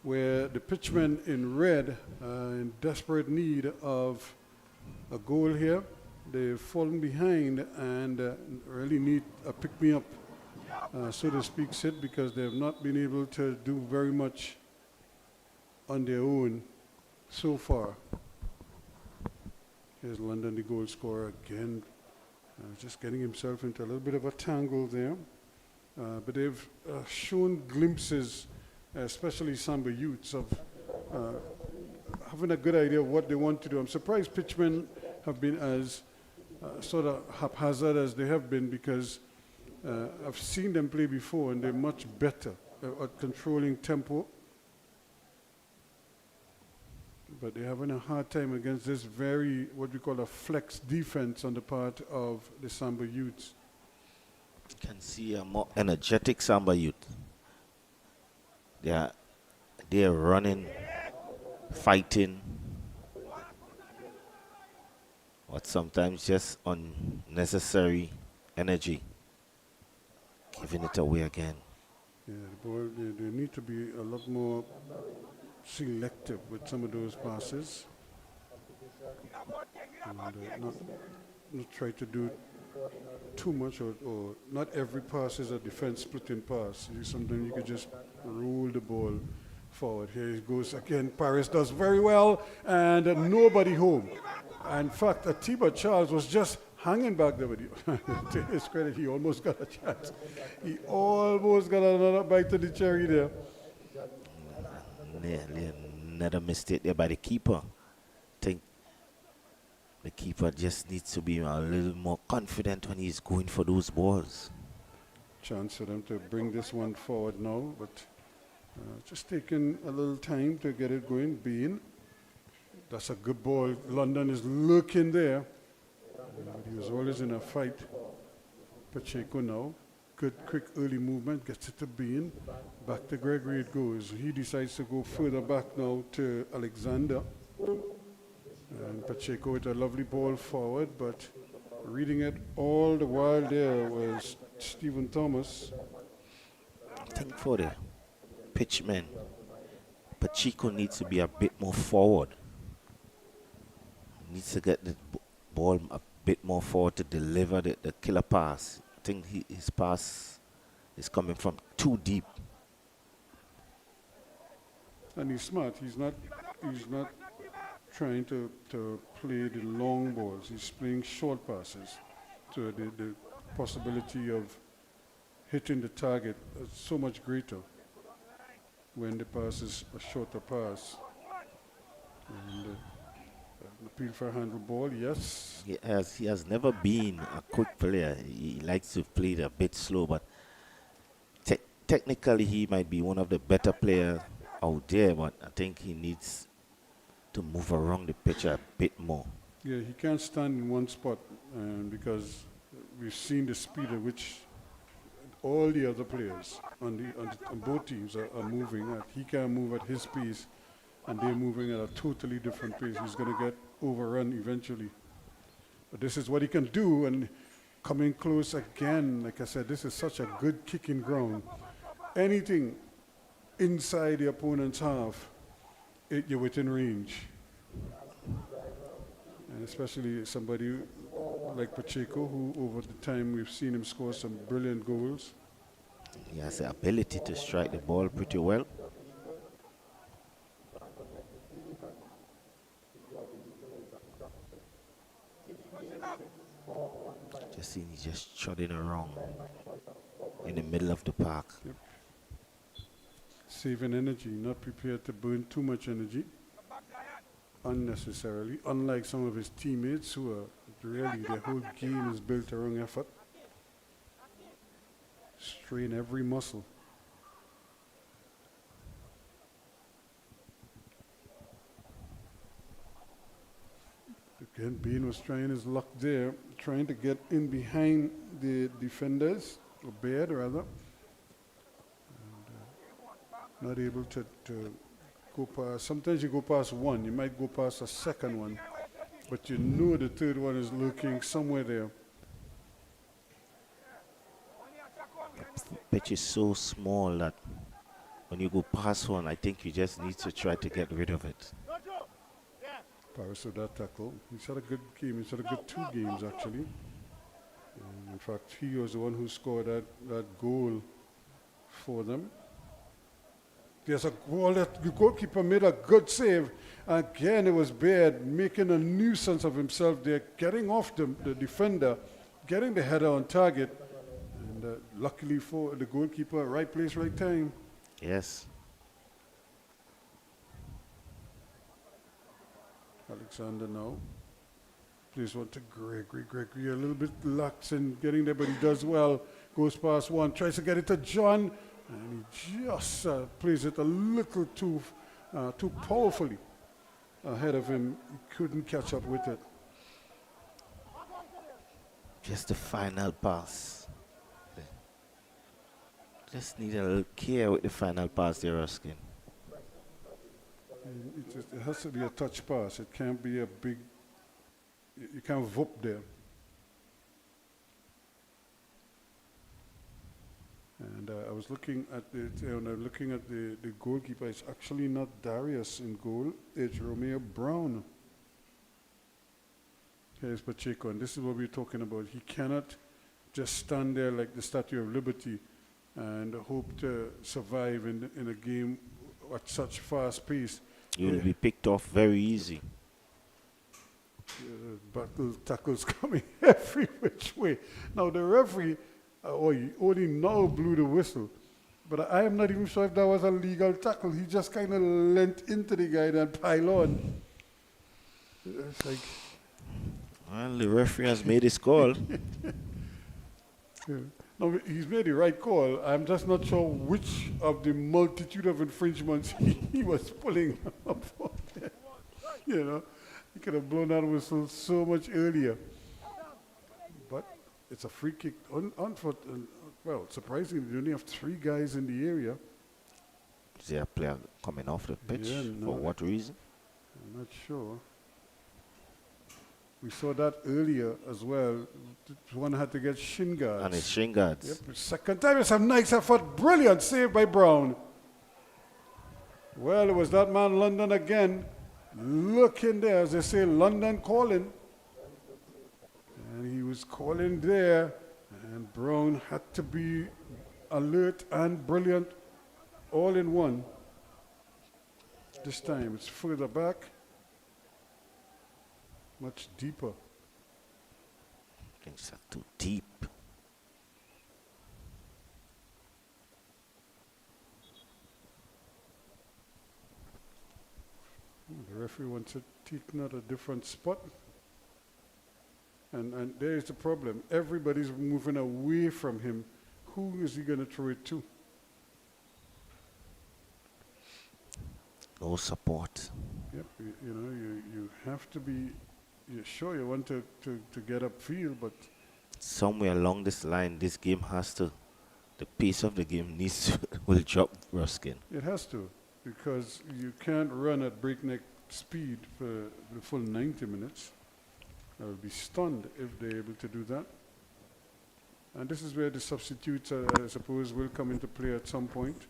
S1: where the pitchmen in red are in desperate need of a goal here. They've fallen behind and really need a pick-me-up, so to speak, Sid, because they have not been able to do very much on their own so far. Here's London, the goal scorer again, just getting himself into a little bit of a tangle there. But they've shown glimpses, especially Samba youths, of having a good idea of what they want to do. I'm surprised Pitchmen have been as sort of haphazard as they have been, because I've seen them play before and they're much better at controlling tempo. But they're having a hard time against this very, what we call a flex defense on the part of the Samba youths.
S2: You can see a more energetic Samba youth. They're running, fighting, but sometimes just unnecessary energy, giving it away again.
S1: Yeah, the ball, they need to be a lot more selective with some of those passes. And not try to do too much, or not every pass is a defense splitting pass. Sometimes you could just roll the ball forward. Here he goes again. Paris does very well, and nobody home. In fact, Atiba Charles was just hanging back there with you. To his credit, he almost got a chance. He almost got another bite of the cherry there.
S2: Another mistake there by the keeper. I think the keeper just needs to be a little more confident when he's going for those balls.
S1: Chance for them to bring this one forward now, but just taking a little time to get it going. Bean, that's a good ball. London is looking there. He was always in a fight. Pacheco now. Good, quick, early movement. Gets it to Bean. Back to Gregory it goes. He decides to go further back now to Alexander. And Pacheco with a lovely ball forward, but reading it all the while there was Stephen Thomas.
S2: I think for the pitchman, Pacheco needs to be a bit more forward. Needs to get the ball a bit more forward to deliver the killer pass. I think his pass is coming from too deep.
S1: And he's smart. He's not trying to play the long balls. He's playing short passes. So the possibility of hitting the target is so much greater when the pass is a shorter pass. And appeal for a handle ball, yes.
S2: He has never been a quick player. He likes to play it a bit slow, but technically he might be one of the better players out there, but I think he needs to move around the pitch a bit more.
S1: Yeah, he can't stand in one spot because we've seen the speed at which all the other players on both teams are moving at. He can't move at his pace, and they're moving at a totally different pace. He's going to get overrun eventually. But this is what he can do, and coming close again. Like I said, this is such a good kicking ground. Anything inside the opponent's half, you're within range. And especially somebody like Pacheco, who over the time we've seen him score some brilliant goals.
S2: He has the ability to strike the ball pretty well. Just seen he's just trotting around in the middle of the park.
S1: Yep. Saving energy, not prepared to burn too much energy unnecessarily, unlike some of his teammates who are really, their whole game is built around effort. Strain every muscle. Again, Bean was trying his luck there, trying to get in behind the defenders, or Brea rather. And, not able to go past. Sometimes you go past one, you might go past a second one, but you know the third one is lurking somewhere there.
S2: pitch is so small that when you go past one, I think you just need to try to get rid of it.
S1: Paris with that tackle. He's had a good game. He's had a good 2 games, actually. And in fact, he was the one who scored that goal for them. There's a goal that the goalkeeper made a good save. Again, it was Baird making a nuisance of himself there, getting off the defender, getting the header on target. And luckily for the goalkeeper, right place, right time.
S2: Yes.
S1: Alexander now. Plays one to Gregory. Gregory a little bit lax in getting there, but he does well. Goes past one, tries to get it to John, and he just plays it a little too powerfully ahead of him. He couldn't catch up with it.
S2: Just the final pass. Just need a little care with the final pass there, Ruskin.
S1: It has to be a touch pass. It can't be a big, you can't whoop there. And I was looking at the goalkeeper. It's actually not Darius in goal. It's Romeo Brown. Here's Pacheco, and this is what we're talking about. He cannot just stand there like the Statue of Liberty and hope to survive in a game at such fast pace.
S2: You will be picked off very easy.
S1: Battle tackles coming every which way. Now the referee only now blew the whistle, but I am not even sure if that was a legal tackle. He just kind of leant into the guy and piled on. It's like,
S2: well, the referee has made his call.
S1: yeah. No, he's made the right call. I'm just not sure which of the multitude of infringements he was pulling up for. You know, he could have blown that whistle so much earlier. But it's a free kick. Well, surprisingly, they only have 3 guys in the area.
S2: Is there a player coming off the pitch?
S1: Yeah, no,
S2: for what reason?
S1: I'm not sure. We saw that earlier as well. One had to get shin guards.
S2: And his shin guards.
S1: Yep. Second time, it's a nice effort. Brilliant save by Brown. Well, it was that man London again. Look in there, as they say, London calling. And he was calling there. And Brown had to be alert and brilliant all in one. This time, it's further back. Much deeper.
S2: Things are too deep.
S1: The referee wants to take out a different spot. And there's the problem. Everybody's moving away from him. Who is he going to throw it to?
S2: No support.
S1: Yep, you have to be, you're sure you want to get upfield, but
S2: Somewhere along this line, this game has to, the pace of the game needs to, will drop, Ruskin.
S1: it has to, because you can't run at breakneck speed for the full 90 minutes. I will be stunned if they're able to do that. And this is where the substitutes, I suppose, will come into play at some point.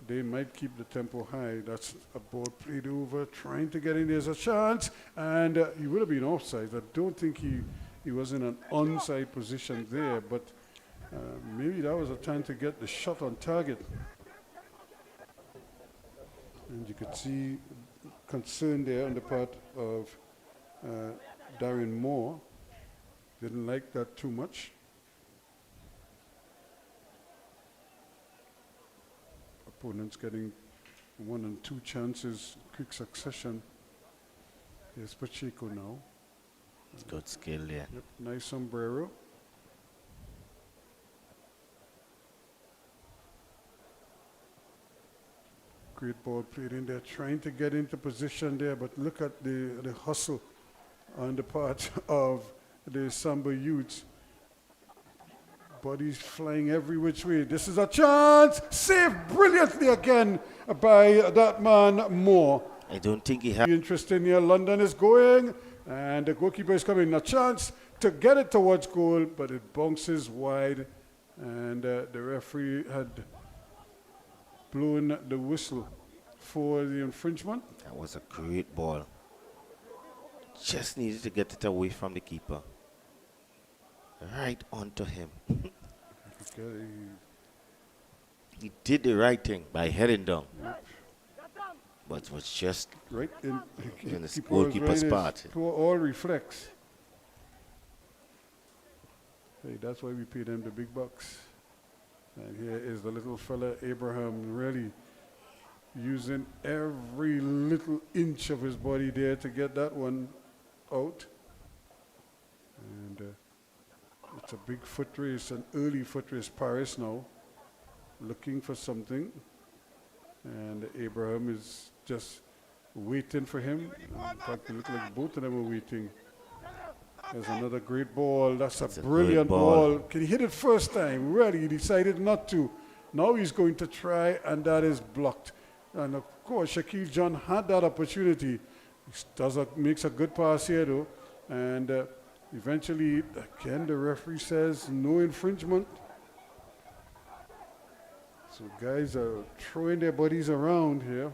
S1: They might keep the tempo high. That's a ball played over, trying to get in. There's a chance, and he would have been offside. I don't think he was in an onside position there, but maybe that was a time to get the shot on target. And you could see concern there on the part of Darren Moore. Didn't like that too much. Opponents getting 1 and 2 chances, quick succession. Here's Pacheco now.
S2: Good skill there.
S1: Yep, nice sombrero. Great ball played in there, trying to get into position there, but look at the hustle on the part of the Samba youths. Bodies flying every which way. This is a chance. Saved brilliantly again by that man Moore.
S2: I don't think he has.
S1: Interesting here. London is going, and the goalkeeper is coming. A chance to get it towards goal, but it bounces wide, And the referee had blown the whistle for the infringement.
S2: That was a great ball. Just needed to get it away from the keeper. Right onto him.
S1: Okay.
S2: He did the right thing by heading down. But it was just
S1: Right in
S2: in the
S1: keeper was
S2: goalkeeper's
S1: right,
S2: part.
S1: all reflex. Hey, that's why we pay them the big bucks. And here is the little fella, Abraham, really using every little inch of his body there to get that one out. And it's a big foot race, an early foot race. Paris now looking for something. And Abraham is just waiting for him. In fact, it looked like both of them were waiting. There's another great ball. That's a brilliant ball. Can he hit it first time? Really, he decided not to. Now he's going to try, and that is blocked. And of course, Shaquille John had that opportunity. He makes a good pass here, though. And eventually, again, the referee says no infringement. So guys are throwing their bodies around here.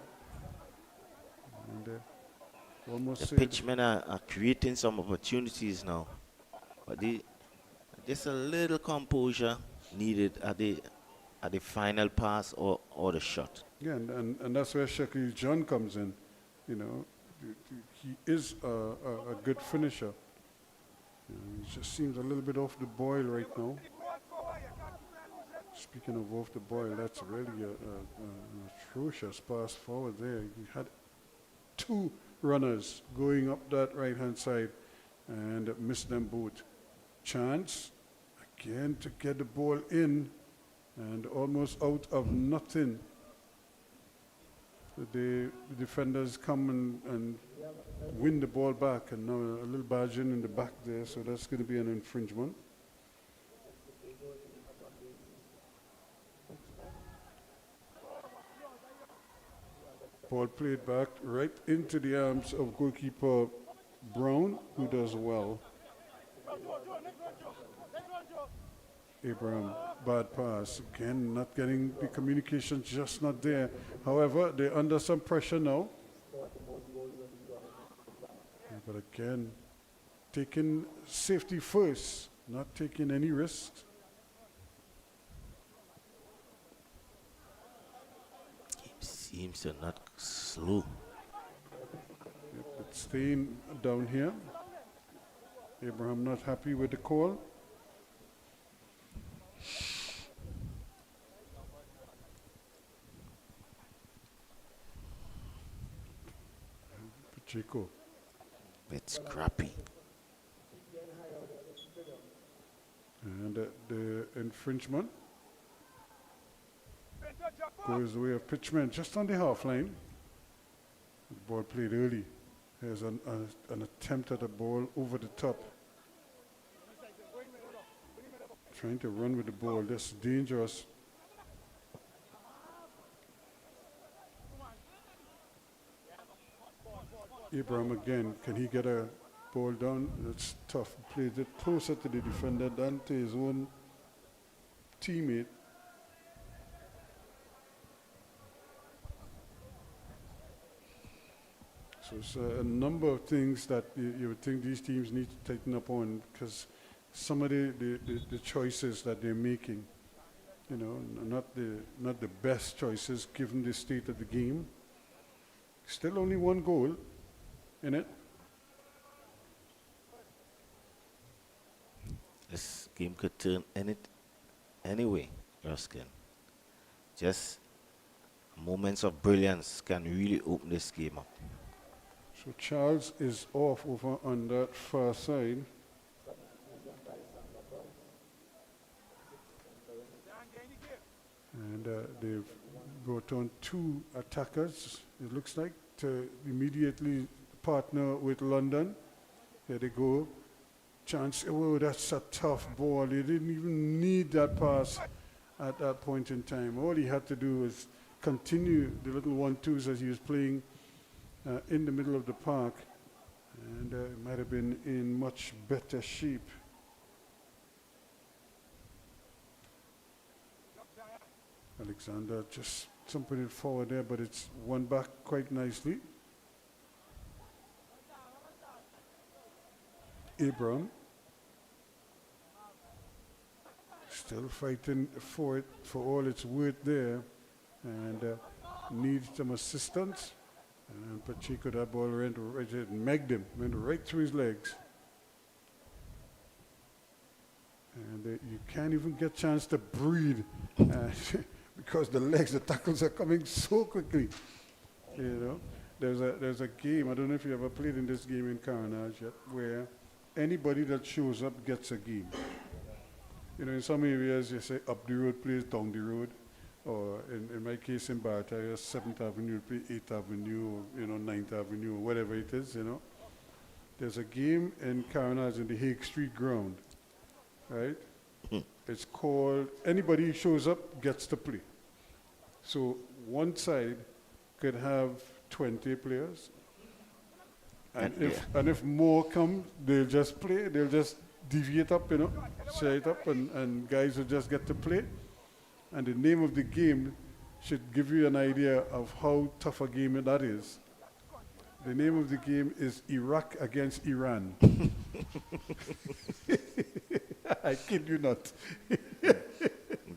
S1: And almost
S2: The pitchmen are creating some opportunities now. But just a little composure needed at the final pass or the shot.
S1: Yeah, and that's where Shaquille John comes in. You know, he is a good finisher. He just seems a little bit off the boil right now. Speaking of off the boil, that's really an atrocious pass forward there. He had two runners going up that right-hand side and missed them both. Chance, again, to get the ball in and almost out of nothing. The defenders come and win the ball back, and now a little barging in the back there, so that's going to be an infringement. Ball played back right into the arms of goalkeeper Brown, who does well. Abraham, bad pass. Again, not getting the communication, just not there. However, they're under some pressure now. But again, taking safety first, not taking any risks.
S2: Seems to not slow.
S1: Yep, but staying down here. Abraham not happy with the call. Pacheco.
S2: It's scrappy.
S1: And the infringement goes the way of Pitchman, just on the half line. The ball played early. There's an attempt at a ball over the top. Trying to run with the ball. That's dangerous. Abraham again. Can he get a ball down? That's tough. Plays it closer to the defender than to his own teammate. So it's a number of things that you would think these teams need to tighten up on, because some of the choices that they're making, you know, not the best choices given the state of the game. Still only one goal in it.
S2: This game could turn anyway, Ruskin. Just moments of brilliance can really open this game up.
S1: So Charles is off over on that far side. And they've brought on two attackers, it looks like, to immediately partner with London. Here they go. Chance, oh, that's a tough ball. He didn't even need that pass at that point in time. All he had to do was continue the little 1-2s as he was playing in the middle of the park, and it might have been in much better shape. Alexander just jumping it forward there, but it's won back quite nicely. Abraham still fighting for it for all it's worth there, and needs some assistance. And Pacheco, that ball went right through his legs. And you can't even get a chance to breathe because the tackles are coming so quickly. You know, there's a game, I don't know if you ever played in this game in Carnage yet, where anybody that shows up gets a game. You know, in some areas you say up the road plays down the road, or in my case in Brea, 7th Avenue play 8th Avenue, or, 9th Avenue, or whatever it is, There's a game in Carnage in the Hague Street ground, right? It's called, anybody who shows up gets to play. So one side could have 20 players, and if more come, they'll just play, they'll just deviate up, set it up, and guys will just get to play. And the name of the game should give you an idea of how tough a game that is. The name of the game is Iraq against Iran. I kid you not.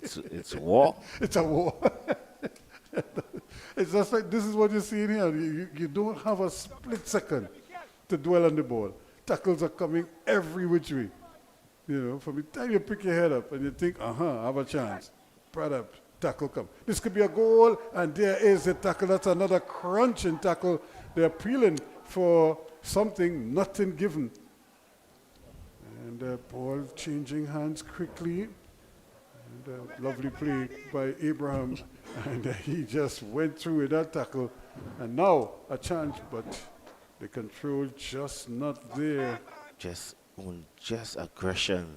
S2: It's war.
S1: It's a war. It's just like, this is what you're seeing here. You don't have a split second to dwell on the ball. Tackles are coming every which way. From the time you pick your head up and you think, I have a chance. Brother, tackle come. This could be a goal, and there is a tackle. That's another crunching tackle. They're appealing for something, nothing given. And the ball changing hands quickly. And a lovely play by Abraham. And he just went through with that tackle. And now a chance, but the control just not there.
S2: Just aggression.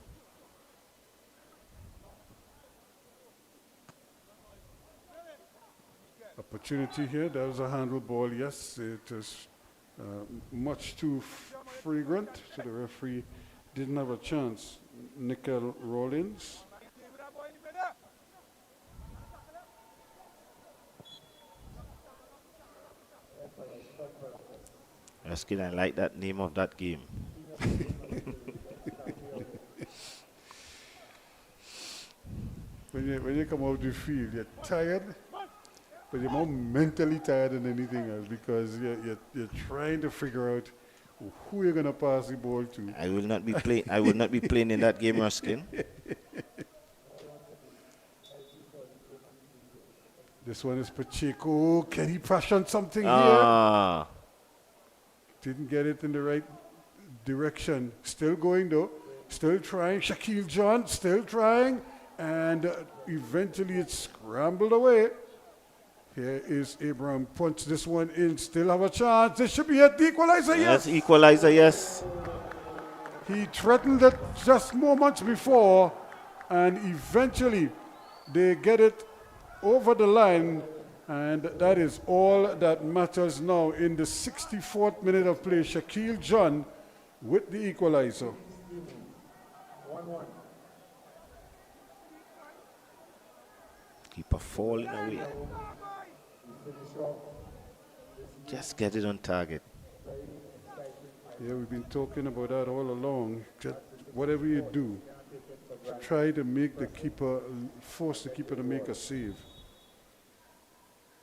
S1: Opportunity here. That was a handle ball. Yes, it is much too fragrant, so the referee didn't have a chance. Nickel Rollins.
S2: Raskin, I like that name of that game.
S1: When you come out the field, you're tired, but you're more mentally tired than anything else because you're trying to figure out who you're gonna pass the ball to.
S2: I will not be playing in that game, Raskin.
S1: This one is Pacheco. Can he push on something here? Didn't get it in the right direction. Still going though. Still trying. Shaquille John still trying. And eventually it's scrambled away. Here is Abraham. Punch this one in. Still have a chance. This should be it. The equalizer, yes.
S2: Equalizer, yes.
S1: He threatened it just moments before. And eventually they get it over the line. And that is all that matters now in the 64th minute of play. Shaquille John with the equalizer.
S3: 1-1.
S2: Keeper falling away. Just get it on target.
S1: Yeah, we've been talking about that all along. Just whatever you do, try to make the keeper, force the keeper to make a save.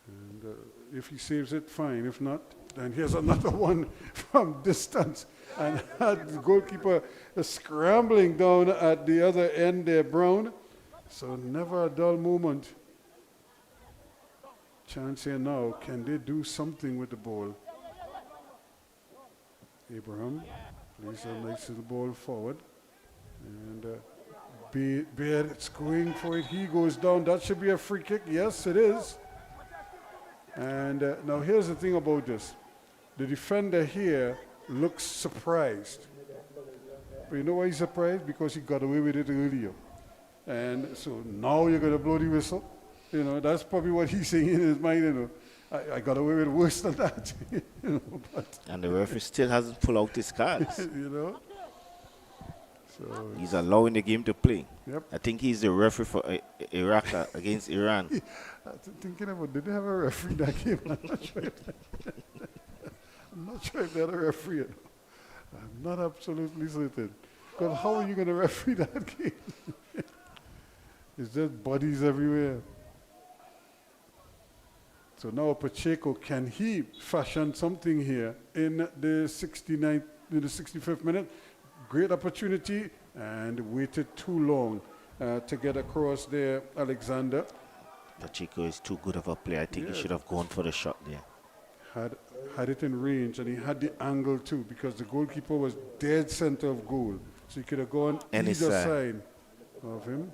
S1: And if he saves it, fine. If not, then here's another one from distance. And the goalkeeper is scrambling down at the other end there, Brown. So never a dull moment. Chance here now. Can they do something with the ball? Abraham plays a nice little ball forward. And Brea is going for it. He goes down. That should be a free kick. Yes, it is. And now here's the thing about this. The defender here looks surprised. But you know why he's surprised? Because he got away with it earlier. And so now you're going to blow the whistle. That's probably what he's saying in his mind. I got away with worse than that.
S2: And the referee still hasn't pulled out his cards.
S1: So So
S2: He's allowing the game to play.
S1: yep.
S2: I think he's the referee for Iraq against Iran.
S1: I'm thinking about, did they have a referee that game? I'm not sure. I'm not sure if they had a referee. You know. I'm not absolutely certain. Because how are you going to referee that game? It's just bodies everywhere. So now Pacheco, can he fashion something here in the 69th, in the 65th minute? Great opportunity, and waited too long to get across there, Alexander.
S2: Pacheco is too good of a player. I think he should have gone for the shot there.
S1: Had it in range, and he had the angle too, because the goalkeeper was dead center of goal. So he could have gone
S2: Any
S1: either
S2: side.
S1: side of him.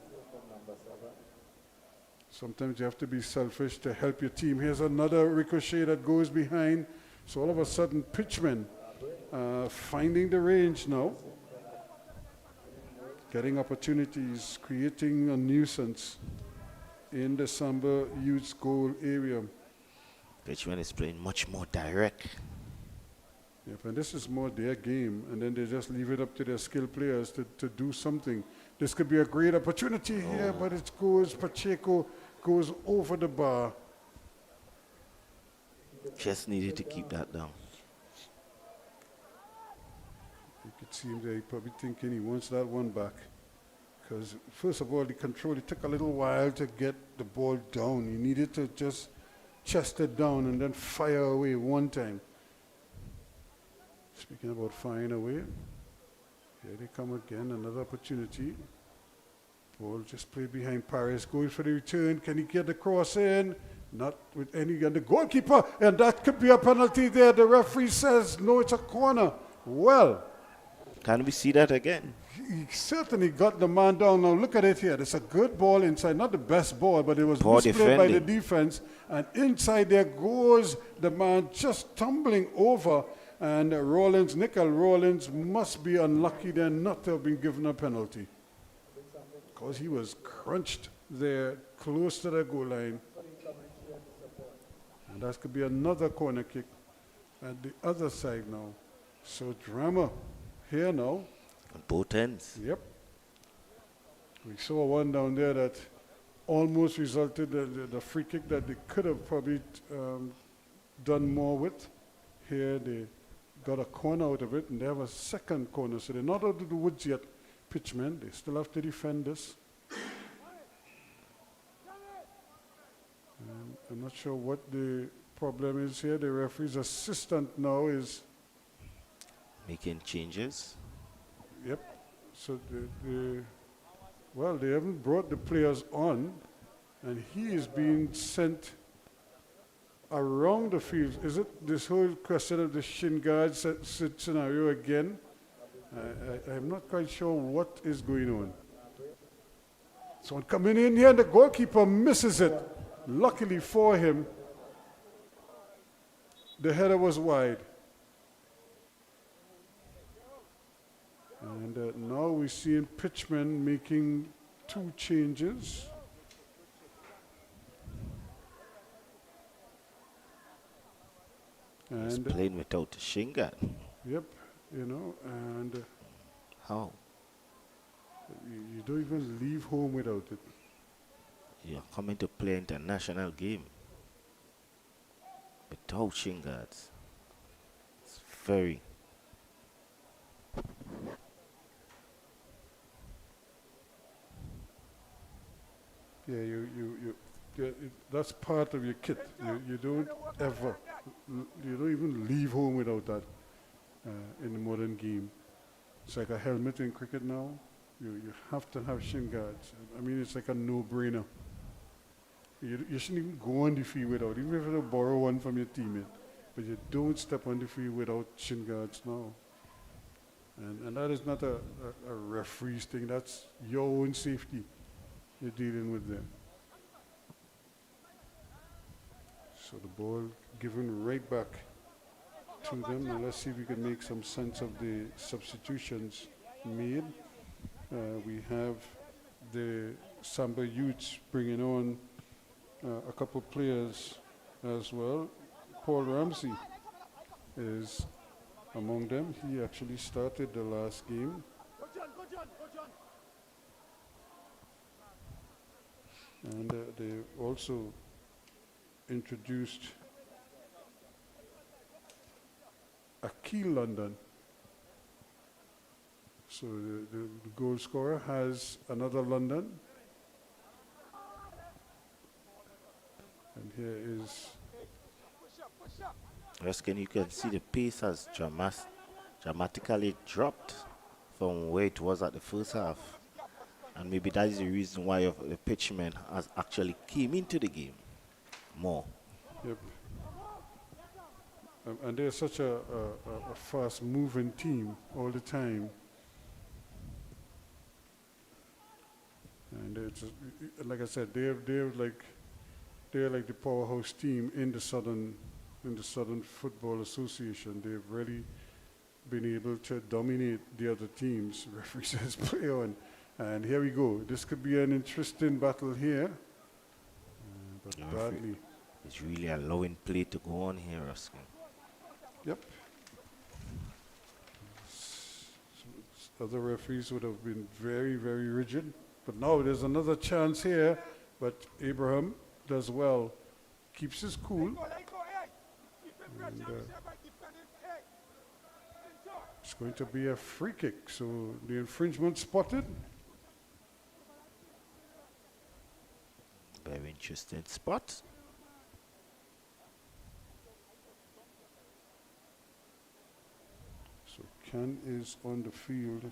S1: Sometimes you have to be selfish to help your team. Here's another ricochet that goes behind. So all of a sudden, Pitchman finding the range now. Getting opportunities, creating a nuisance in the Samba youth's goal area.
S2: Pitchman is playing much more direct.
S1: Yep, and this is more their game, and then they just leave it up to their skilled players to do something. This could be a great opportunity here, but it goes, Pacheco goes over the bar.
S2: Just needed to keep that down.
S1: You could see him there, he probably thinking he wants that one back. Because first of all, the control, it took a little while to get the ball down. He needed to just chest it down and then fire away one time. Speaking about firing away, here they come again, another opportunity. Ball just played behind Paris, going for the return. Can he get the cross in? Not with any, and the goalkeeper, and that could be a penalty there. The referee says, no, it's a corner. Well,
S2: Can we see that again?
S1: he certainly got the man down. Now look at it here. It's a good ball inside, not the best ball, but it was
S2: Poor
S1: misplayed by the
S2: defending.
S1: defense. And inside there goes the man just tumbling over. And Nickel Rollins must be unlucky then not to have been given a penalty. Because he was crunched there close to the goal line. And that could be another corner kick at the other side now. So drama here now.
S2: On both ends.
S1: Yep. We saw one down there that almost resulted in the free kick that they could have probably done more with. Here they got a corner out of it, and they have a second corner. So they're not out of the woods yet, Pitchman. They still have to defend this. I'm not sure what the problem is here. The referee's assistant now is...
S2: Making changes.
S1: Yep. So well, they haven't brought the players on, and he is being sent around the field. Is it this whole question of the shin guard scenario again? I'm not quite sure what is going on. Someone coming in here, and the goalkeeper misses it. Luckily for him, the header was wide. And now we're seeing Pitchman making two changes.
S2: He's
S1: And
S2: playing without the shin guard.
S1: yep, you know, and
S2: How?
S1: you don't even leave home without it.
S2: You're coming to play international game without shin guards. It's very...
S1: Yeah, that's part of your kit. You don't ever, you don't even leave home without that in the modern game. It's like a helmet in cricket now. You have to have shin guards. I mean, it's like a no-brainer. You shouldn't even go on the field without, even if you borrow one from your teammate. But you don't step on the field without shin guards now. And that is not a referee's thing. That's your own safety you're dealing with there. So the ball given right back to them. Now let's see if we can make some sense of the substitutions made. We have the Samba youths bringing on a couple players as well. Paul Ramsey is among them. He actually started the last game. And they also introduced a key London. So the goal scorer has another London. And here is...
S2: Ruskin, you can see the pace has dramatically dropped from where it was at the first half. And maybe that is the reason why the pitchman has actually came into the game more.
S1: Yep. And they're such a fast-moving team all the time. And it's like I said, they're like the powerhouse team in the Southern Football Association. They've really been able to dominate the other teams. Referee says play on. And here we go. This could be an interesting battle here. But badly.
S2: It's really allowing play to go on here, Ruskin.
S1: Yep. Other referees would have been very, very rigid. But now there's another chance here. But Abraham does well. Keeps his cool. And, it's going to be a free kick. So the infringement spotted.
S2: Very interesting spot.
S1: So Ken is on the field,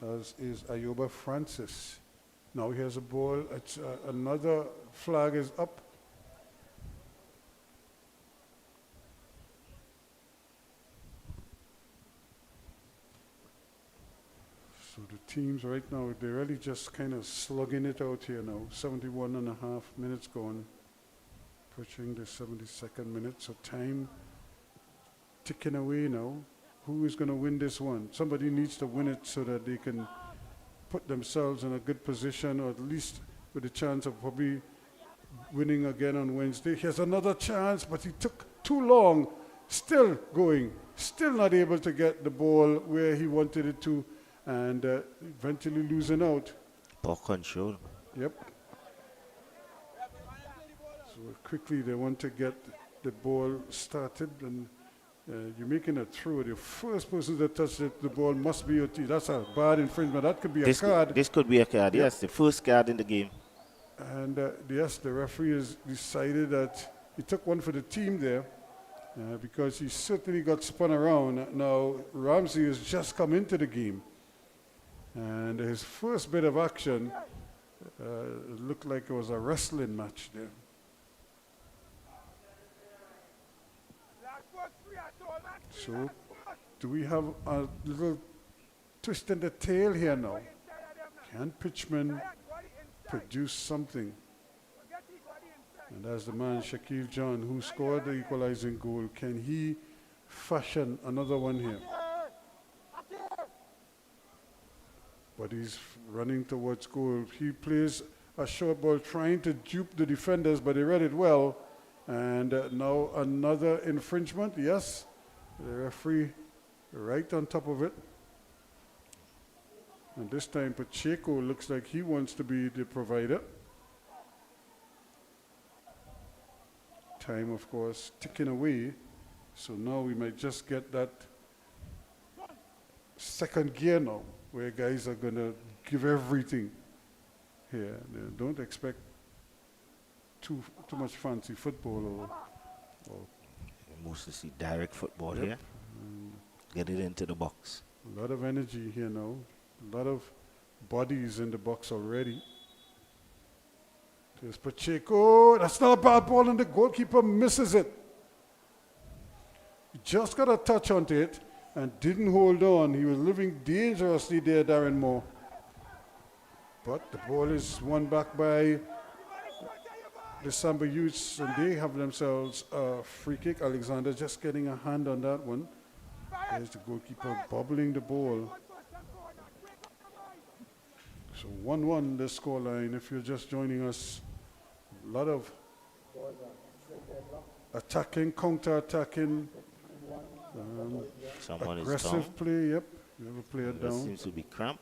S1: as is Ayoba Francis. Now he has a ball. It's another flag is up. So the teams right now, they're really just kind of slugging it out here now. 71 and a half minutes gone. Approaching the 72nd minute. So time ticking away now. Who is going to win this one? Somebody needs to win it so that they can put themselves in a good position, or at least with a chance of probably winning again on Wednesday. He has another chance, but he took too long. Still going. Still not able to get the ball where he wanted it to. And eventually losing out.
S2: Poor control.
S1: Yep. So quickly they want to get the ball started, and you're making a throw. The first person that touched it, the ball must be your team. That's a bad infringement. That could be a card.
S2: This could be a card,
S1: yep.
S2: Yes, the first card in the game.
S1: And yes, the referee has decided that he took one for the team there because he certainly got spun around. Now, Ramsey has just come into the game. And his first bit of action looked like it was a wrestling match there. So, do we have a little twist in the tail here now? Can Pitchman produce something? And as the man Shaquille John, who scored the equalizing goal, can he fashion another one here? But he's running towards goal. He plays a short ball trying to dupe the defenders, but he read it well. And now another infringement. Yes, the referee right on top of it. And this time Pacheco looks like he wants to be the provider. Time, of course, ticking away. So now we might just get that second gear now, where guys are going to give everything here. They don't expect too much fancy football or
S2: mostly see direct football
S1: yep.
S2: here. Get it into the box.
S1: A lot of energy here now. A lot of bodies in the box already. There's Pacheco. That's not a bad ball, and the goalkeeper misses it. He just got a touch onto it and didn't hold on. He was living dangerously there, Darren Moore. But the ball is won back by the Samba youths, and they have themselves a free kick. Alexander just getting a hand on that one. There's the goalkeeper bobbling the ball. So 1-1 the scoreline. If you're just joining us, a lot of attacking, counter-attacking,
S2: Someone is
S1: aggressive
S2: down.
S1: play. Yep, you have a player down.
S2: Seems to be cramp.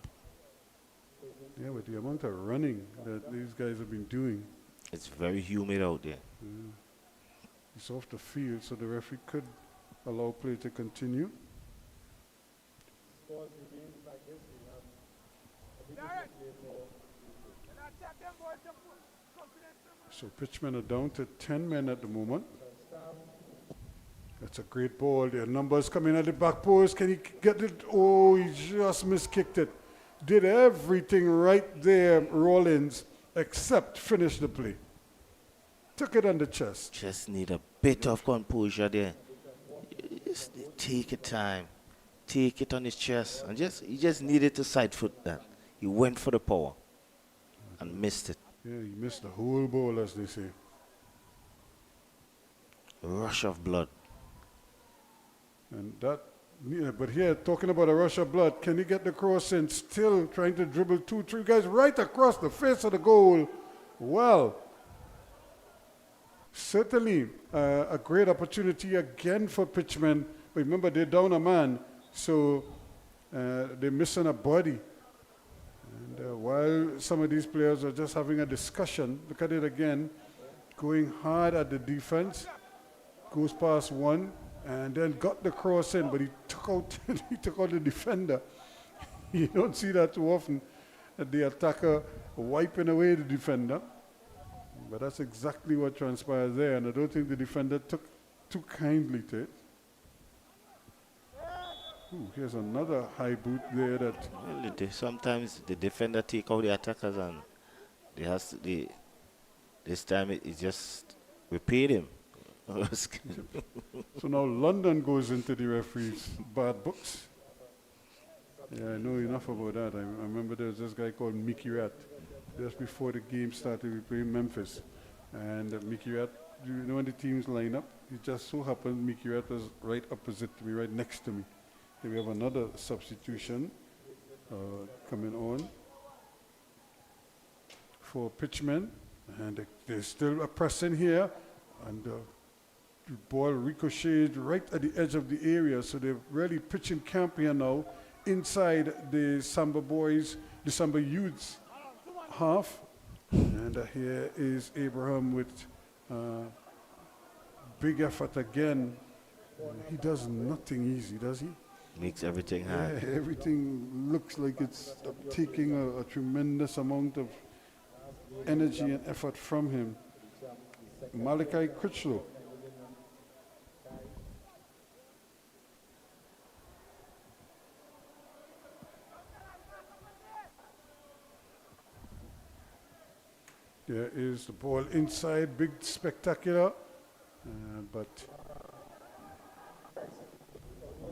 S1: Yeah, with the amount of running that these guys have been doing,
S2: It's very humid out there.
S1: it's off the field, so the referee could allow play to continue. So Pitchman are down to 10 men at the moment. That's a great ball. Their numbers coming at the back post. Can he get it? Oh, he just miskicked it. Did everything right there, Rollins, except finish the play. Took it on the chest.
S2: Just need a bit of composure there. Just take your time. Take it on his chest. And he just needed to side foot that. He went for the power and missed it.
S1: Yeah, he missed the whole ball, as they say.
S2: Rush of blood.
S1: And that, yeah, but here, talking about a rush of blood, can he get the cross in? Still trying to dribble 2-3 guys right across the face of the goal. Well, certainly a great opportunity again for Pitchman. But remember, they're down a man, so they're missing a body. And while some of these players are just having a discussion, look at it again, going hard at the defense, goes past one, and then got the cross in, but he took out the defender. You don't see that too often, the attacker wiping away the defender. But that's exactly what transpired there, and I don't think the defender took too kindly to it. Ooh, here's another high boot there that...
S2: Well, sometimes the defender take out the attackers, and this time it just repaid him.
S1: So now London goes into the referee's bad books. Yeah, I know enough about that. I remember there was this guy called Mickey Rat. Just before the game started, we played Memphis. And Mickey Rat, you know when the teams line up, it just so happened Mickey Rat was right opposite to me, right next to me. Then we have another substitution coming on for Pitchman. And there's still a pressing here. And the ball ricocheted right at the edge of the area. So they're really pitching camp here now inside the Samba boys, the Samba youths half. And here is Abraham with big effort again. He does nothing easy, does he?
S2: Makes everything hard.
S1: Yeah, everything looks like it's taking a tremendous amount of energy and effort from him. Malachi Critchlow. There is the ball inside, big spectacular, but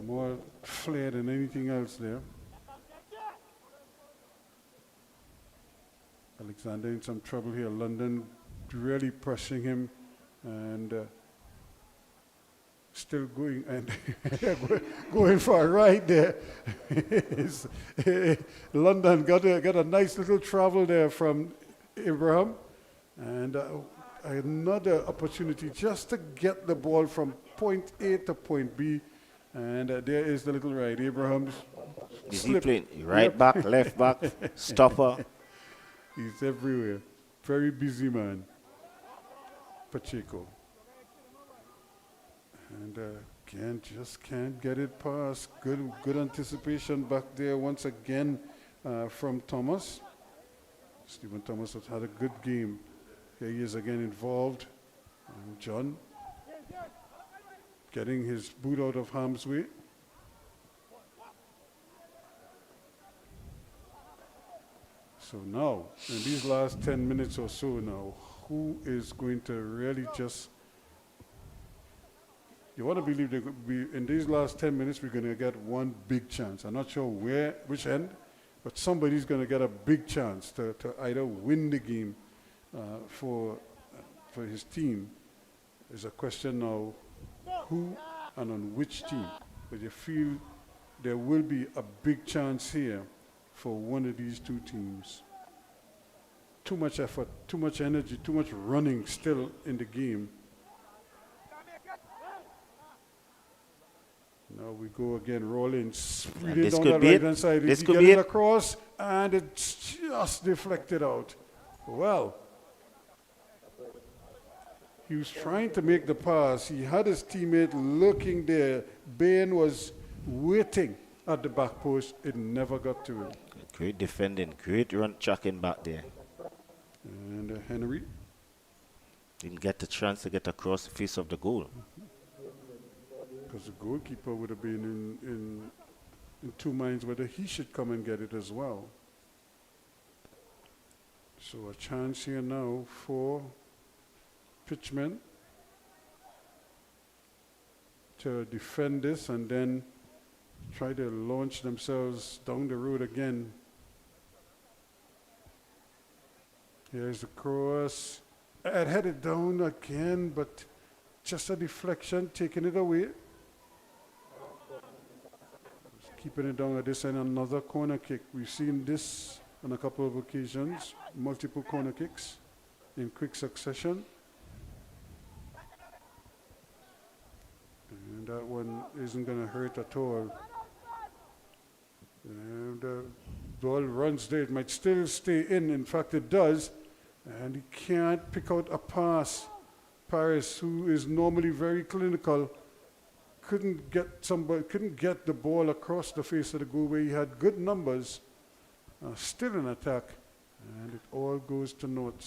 S1: more flair than anything else there. Alexander in some trouble here. London really pressing him and still going and going for a ride there. London got a nice little travel there from Abraham. And another opportunity just to get the ball from point A to point B. And there is the little ride. Abraham's
S2: Is he playing right back, left back, stopper?
S1: He's everywhere. Very busy man. Pacheco. And just can't get it past. Good anticipation back there once again from Thomas. Stephen Thomas has had a good game. Here he is again involved. And John getting his boot out of harm's way. So now, in these last 10 minutes or so now, who is going to really just... You want to believe in these last 10 minutes we're going to get one big chance. I'm not sure which end, but somebody's going to get a big chance to either win the game for his team. There's a question now, who and on which team? But you feel there will be a big chance here for one of these two teams. Too much effort, too much energy, too much running still in the game. Now Now we go again, rolling, speeding
S2: this
S1: down
S2: could
S1: that
S2: be it.
S1: right-hand side.
S2: This
S1: He
S2: could
S1: get
S2: be
S1: it
S2: it.
S1: across, and it's just deflected out. Well, he was trying to make the pass. He had his teammate looking there. Bain was waiting at the back post. It never got to him.
S2: Great defending, great run tracking back there.
S1: And Henry,
S2: Didn't get the chance to get across the face of the goal.
S1: because the goalkeeper would have been in two minds whether he should come and get it as well. So a chance here now for Pitchman to defend this and then try to launch themselves down the road again. Here's the cross. It headed down again, but just a deflection, taking it away. Just keeping it down at this end, another corner kick. We've seen this on a couple of occasions, multiple corner kicks in quick succession. And that one isn't going to hurt at all. And the ball runs there. It might still stay in. In fact, it does. And he can't pick out a pass. Paris, who is normally very clinical, couldn't get the ball across the face of the goal where he had good numbers. Still an attack. And it all goes to naught.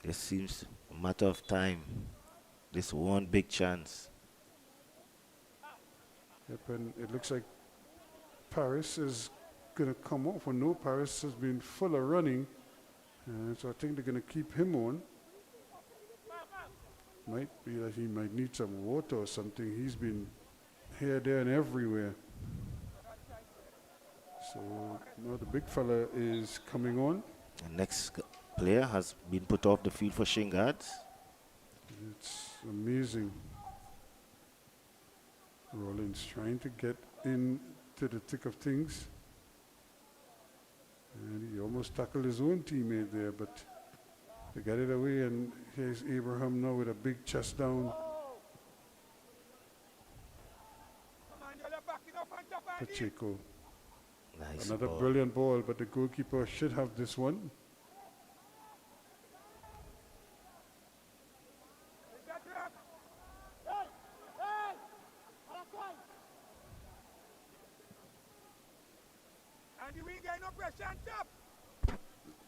S2: It seems a matter of time. This one big chance.
S1: Yep, and it looks like Paris is going to come off. Well, no, Paris has been full of running. So I think they're going to keep him on. Might be that he might need some water or something. He's been here, there, and everywhere. So now the big fella is coming on.
S2: The next player has been put off the field for Shingads.
S1: It's amazing. Rollins trying to get into the thick of things. And he almost tackled his own teammate there, but they got it away. And here's Abraham now with a big chest down. Pacheco.
S2: Nice
S1: Another
S2: ball.
S1: brilliant ball, but the goalkeeper should have this one.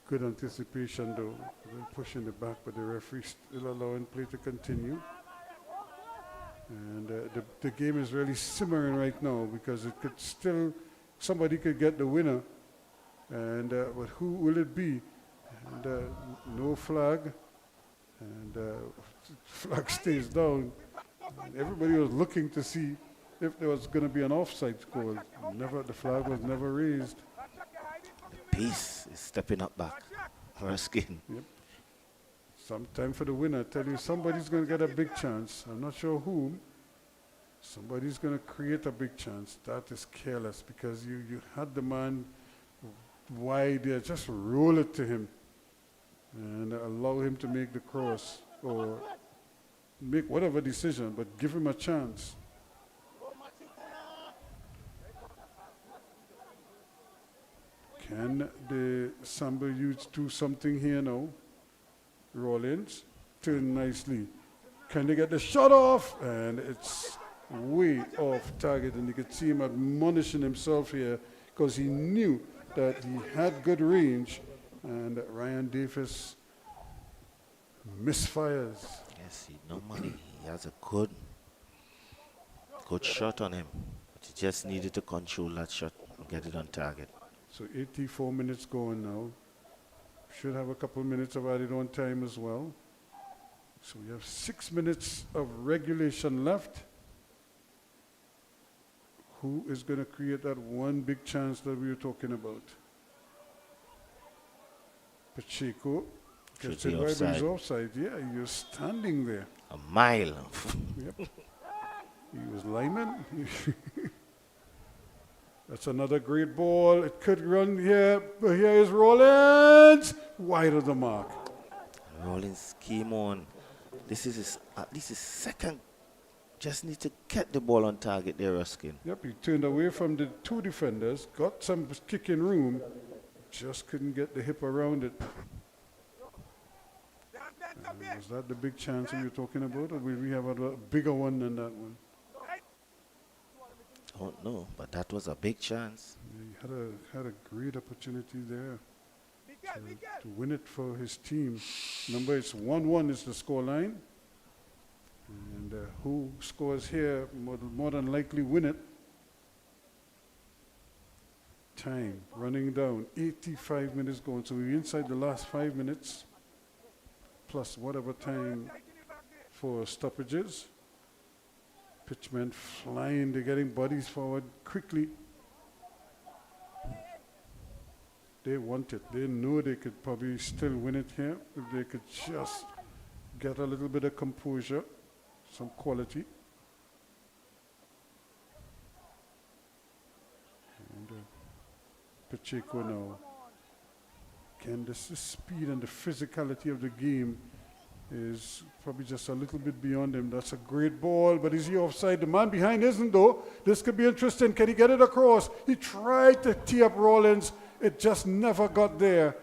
S1: Good anticipation though. They're pushing it back, but the referee still allowing play to continue. And the game is really simmering right now because it could still, somebody could get the winner. And but who will it be? And no flag. And flag stays down. And everybody was looking to see if there was going to be an offside score. The flag was never raised.
S2: Pace is stepping up back for a skin.
S1: Yep. Some time for the winner. I tell you, somebody's going to get a big chance. I'm not sure whom. Somebody's going to create a big chance. That is careless because you had the man wide there. Just roll it to him and allow him to make the cross or make whatever decision, but give him a chance. Can the Samba youths do something here now? Rollins, turn nicely. Can they get the shot off? And it's way off target, and you could see him admonishing himself here because he knew that he had good range, and Ryan Davis misfires.
S2: Yes, normally he has a good shot on him, but he just needed to control that shot and get it on target.
S1: So 84 minutes going now. Should have a couple minutes of added on time as well. So we have 6 minutes of regulation left. Who is going to create that one big chance that we were talking about? Pacheco. Gets it right, but he's offside. Yeah, he was standing there.
S2: A mile.
S1: Yep. He was lineman. That's another great ball. It could run here, but here is Rollins. Wide of the mark.
S2: Rollins came on. This is at least his second Just need to get the ball on target there, Ruskin.
S1: Yep, he turned away from the two defenders, got some kicking room, just couldn't get the hip around it. Was that the big chance we were talking about, or will we have a bigger one than that one?
S2: Don't know, but that was a big chance.
S1: Yeah, he had a great opportunity there to win it for his team. Remember, it's 1-1 is the score line. And who scores here more than likely win it. Time running down, 85 minutes going. So we're inside the last 5 minutes, plus whatever time for stoppages. Pitchman flying, they're getting bodies forward quickly. They want it. They know they could probably still win it here if they could just get a little bit of composure, some quality. And Pacheco now. Again, the speed and the physicality of the game is probably just a little bit beyond him. That's a great ball, but is he offside? The man behind isn't, though. This could be interesting. Can he get it across? He tried to tee up Rollins. It just never got there.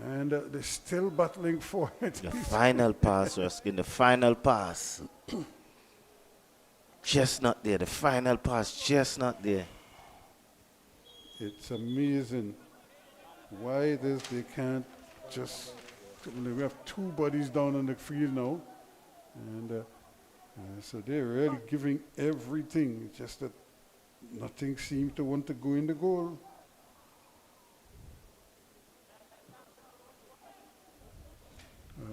S1: And they're still battling for it.
S2: The final pass, Ruskin, the final pass. Just not there. The final pass, just not there.
S1: It's amazing why they can't just... We have two bodies down on the field now. And so they're really giving everything. It's just that nothing seems to want to go in the goal.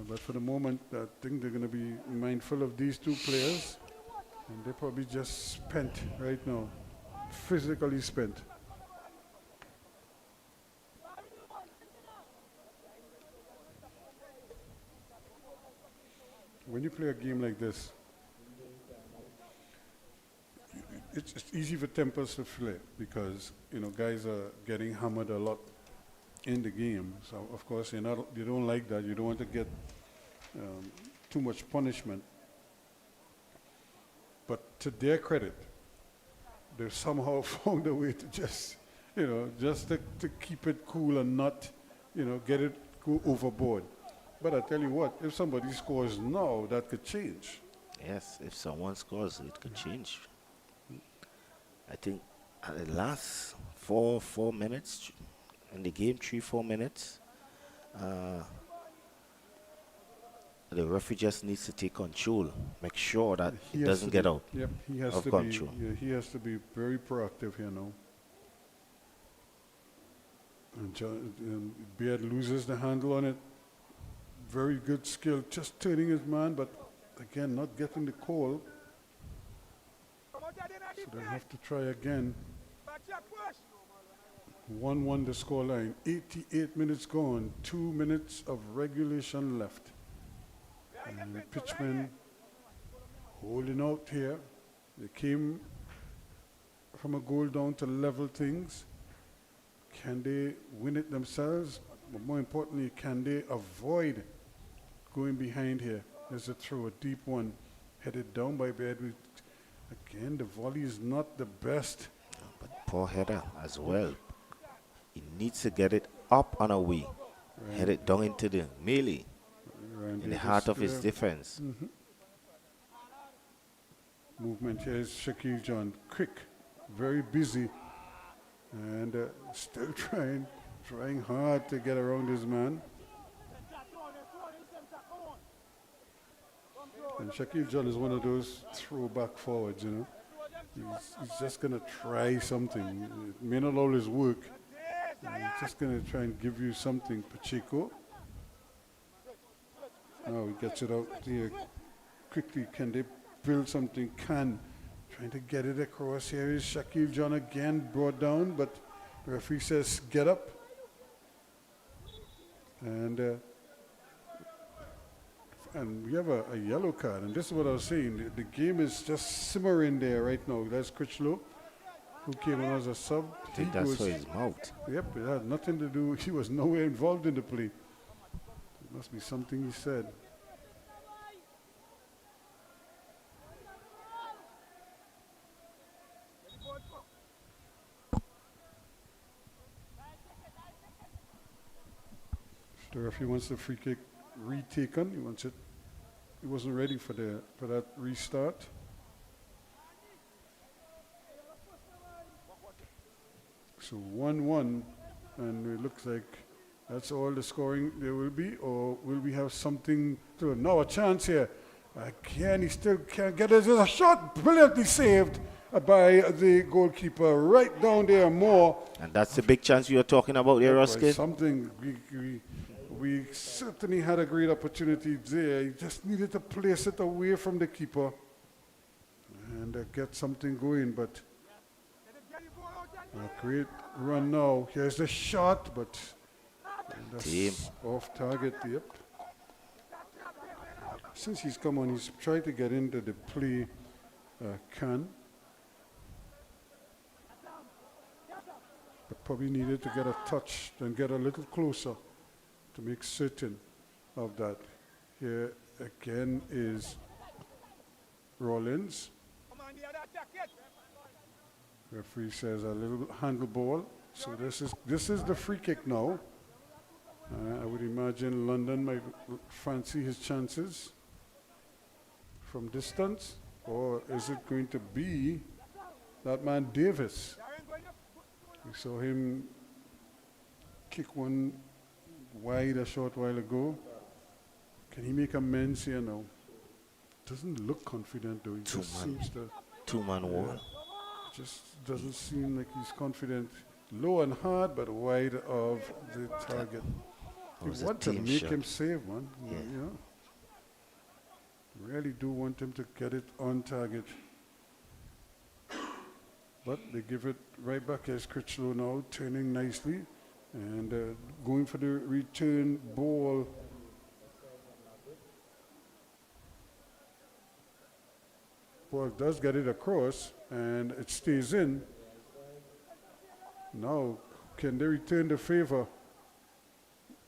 S1: But for the moment, I think they're going to be mindful of these two players. And they're probably just spent right now, physically spent. When you play a game like this, it's easy for tempers to flare because, you know, guys are getting hammered a lot in the game. So, of course, you don't like that. You don't want to get too much punishment. But to their credit, they've somehow found a way to just, just to keep it cool and not, get it go overboard. But I tell you what, if somebody scores now, that could change.
S2: Yes, if someone scores, it could change. I think at the last 4 minutes in the game, 3-4 minutes, the referee just needs to take control, make sure that it doesn't get out of control.
S1: He has to be very proactive here now. And Brea loses the handle on it. Very good skill, just turning his man, but again, not getting the call. So they have to try again. 1-1 the score line. 88 minutes gone. 2 minutes of regulation left. And Pitchman holding out here. They came from a goal down to level things. Can they win it themselves? But more importantly, can they avoid going behind here? There's a throw, a deep one, headed down by Brea. Again, the volley is not the best.
S2: But poor header as well. He needs to get it up and away. Right. Head it down into the melee. Right. In the heart of his defense.
S1: Mm-hmm. Movement here is Shaquille John. Quick, very busy. And still trying hard to get around his man. And Shaquille John is one of those throwback forwards, He's just going to try something. It may not always work. He's just going to try and give you something. Pacheco. Now he gets it out here quickly. Can they build something? Trying to get it across. Here is Shaquille John again brought down, but the referee says get up. And we have a yellow card, and this is what I was saying. The game is just simmering there right now. That's Critchlow, who came on as a sub.
S2: I think that's for his mouth.
S1: Yep, it had nothing to do. He was nowhere involved in the play. It must be something he said. The referee wants the free kick retaken. He wants it. He wasn't ready for that restart. So 1-1, and it looks like that's all the scoring there will be, or will we have something to now a chance here? Again, he still can't get it. There's a shot brilliantly saved by the goalkeeper right down there, more.
S2: And that's the big chance you were talking about there, Ruskin.
S1: Something we certainly had a great opportunity there. He just needed to place it away from the keeper and get something going, but a great run now. Here's the shot, but that's off target. Yep. Since he's come on, he's tried to get into the play. But probably needed to get a touch and get a little closer to make certain of that. Here again is Rollins. Referee says a little handle ball. So this is the free kick now. I would imagine London might fancy his chances from distance, or is it going to be that man Davis? We saw him kick one wide a short while ago. Can he make amends here now? Doesn't look confident though. He just seems to
S2: two-man wall.
S1: Just doesn't seem like he's confident. Low and hard, but wide of the target. You want to make him save, man.
S2: Yeah.
S1: You know? Really do want him to get it on target. But they give it right back as Critchlow now, turning nicely and going for the return ball. Ball does get it across and it stays in. Now, can they return the favor?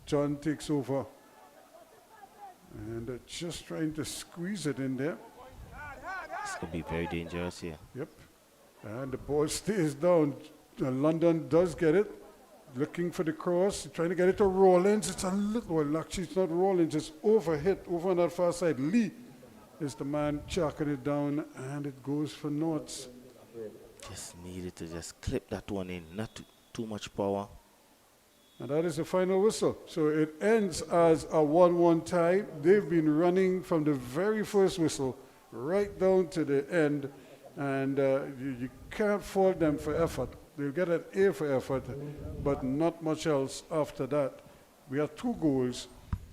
S1: John takes over and just trying to squeeze it in there.
S2: This could be very dangerous here.
S1: Yep. And the ball stays down. London does get it. Looking for the cross. Trying to get it to Rollins. It's a little, well, actually it's not Rollins. It's overhit over on that far side. Lee is the man chalking it down, and it goes for Norths.
S2: Just needed to just clip that one in. Not too much power.
S1: And that is the final whistle. So it ends as a 1-1 tie. They've been running from the very first whistle right down to the end. And you can't fault them for effort. They'll get an A for effort, but not much else after that. We had 2 goals,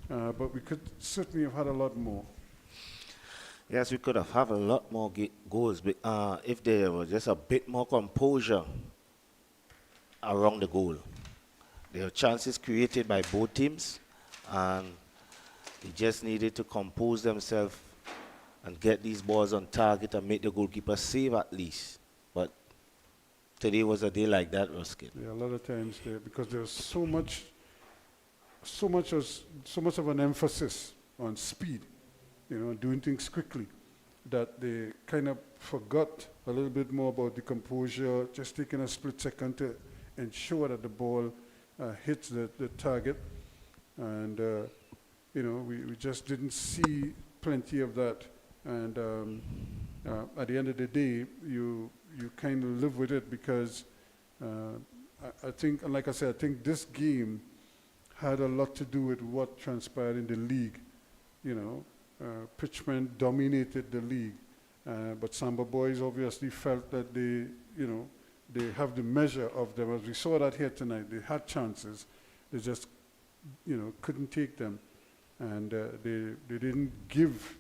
S1: but we could certainly have had a lot more.
S2: Yes, we could have had a lot more goals if there was just a bit more composure around the goal. There were chances created by both teams, and they just needed to compose themselves and get these balls on target and make the goalkeeper save at least. But today was a day like that, Ruskin.
S1: Yeah, a lot of times there, because there's so much of an emphasis on speed, doing things quickly, that they kind of forgot a little bit more about the composure, just taking a split second to ensure that the ball hits the target. And, we just didn't see plenty of that. And at the end of the day, you kind of live with it because I think, and like I said, I think this game had a lot to do with what transpired in the league. Pitchman dominated the league, but Samba boys obviously felt that they have the measure of them. As we saw that here tonight, they had chances, they just couldn't take them, and they didn't give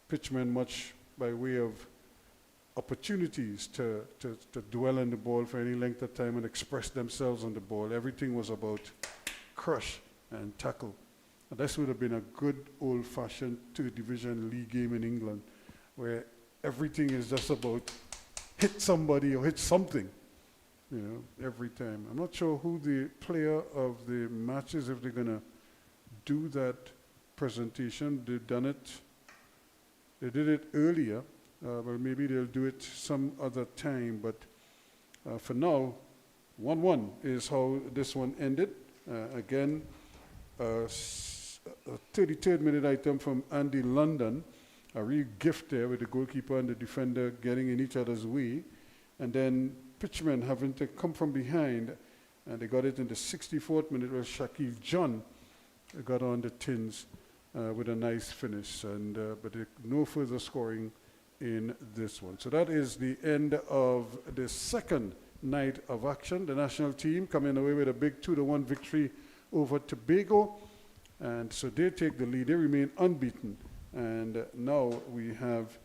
S1: Pitchman much by way of opportunities to dwell on the ball for any length of time and express themselves on the ball. Everything was about crush and tackle. And this would have been a good old-fashioned 2nd Division league game in England, where everything is just about hit somebody or hit something, every time. I'm not sure who the player of the match is, if they're going to do that presentation. They've done it. They did it earlier, but maybe they'll do it some other time. But for now, 1-1 is how this one ended. Again, a 33rd minute item from Andy London. A real gift there with the goalkeeper and the defender getting in each other's way. And then Pitchman having to come from behind, and they got it in the 64th minute where Shaquille John got on the tins with a nice finish. And but no further scoring in this one. So that is the end of the second night of action. The national team coming away with a big 2-1 victory over Tobago. And so they take the lead. They remain unbeaten. And now we have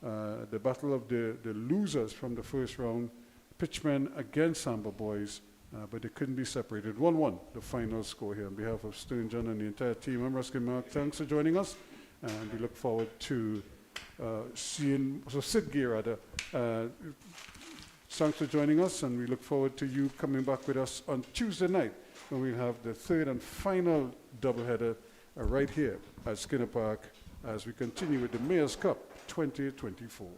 S1: the battle of the losers from the first round, Pitchman against Samba boys, but they couldn't be separated. 1-1, the final score here. On behalf of Stern John and the entire team, I'm Ruskin Mark. Thanks for joining us. And we look forward to Sid Gay rather. Thanks for joining us, and we look forward to you coming back with us on Tuesday night when we'll have the third and final doubleheader right here at Skinner Park as we continue with the Mayor's Cup 2024.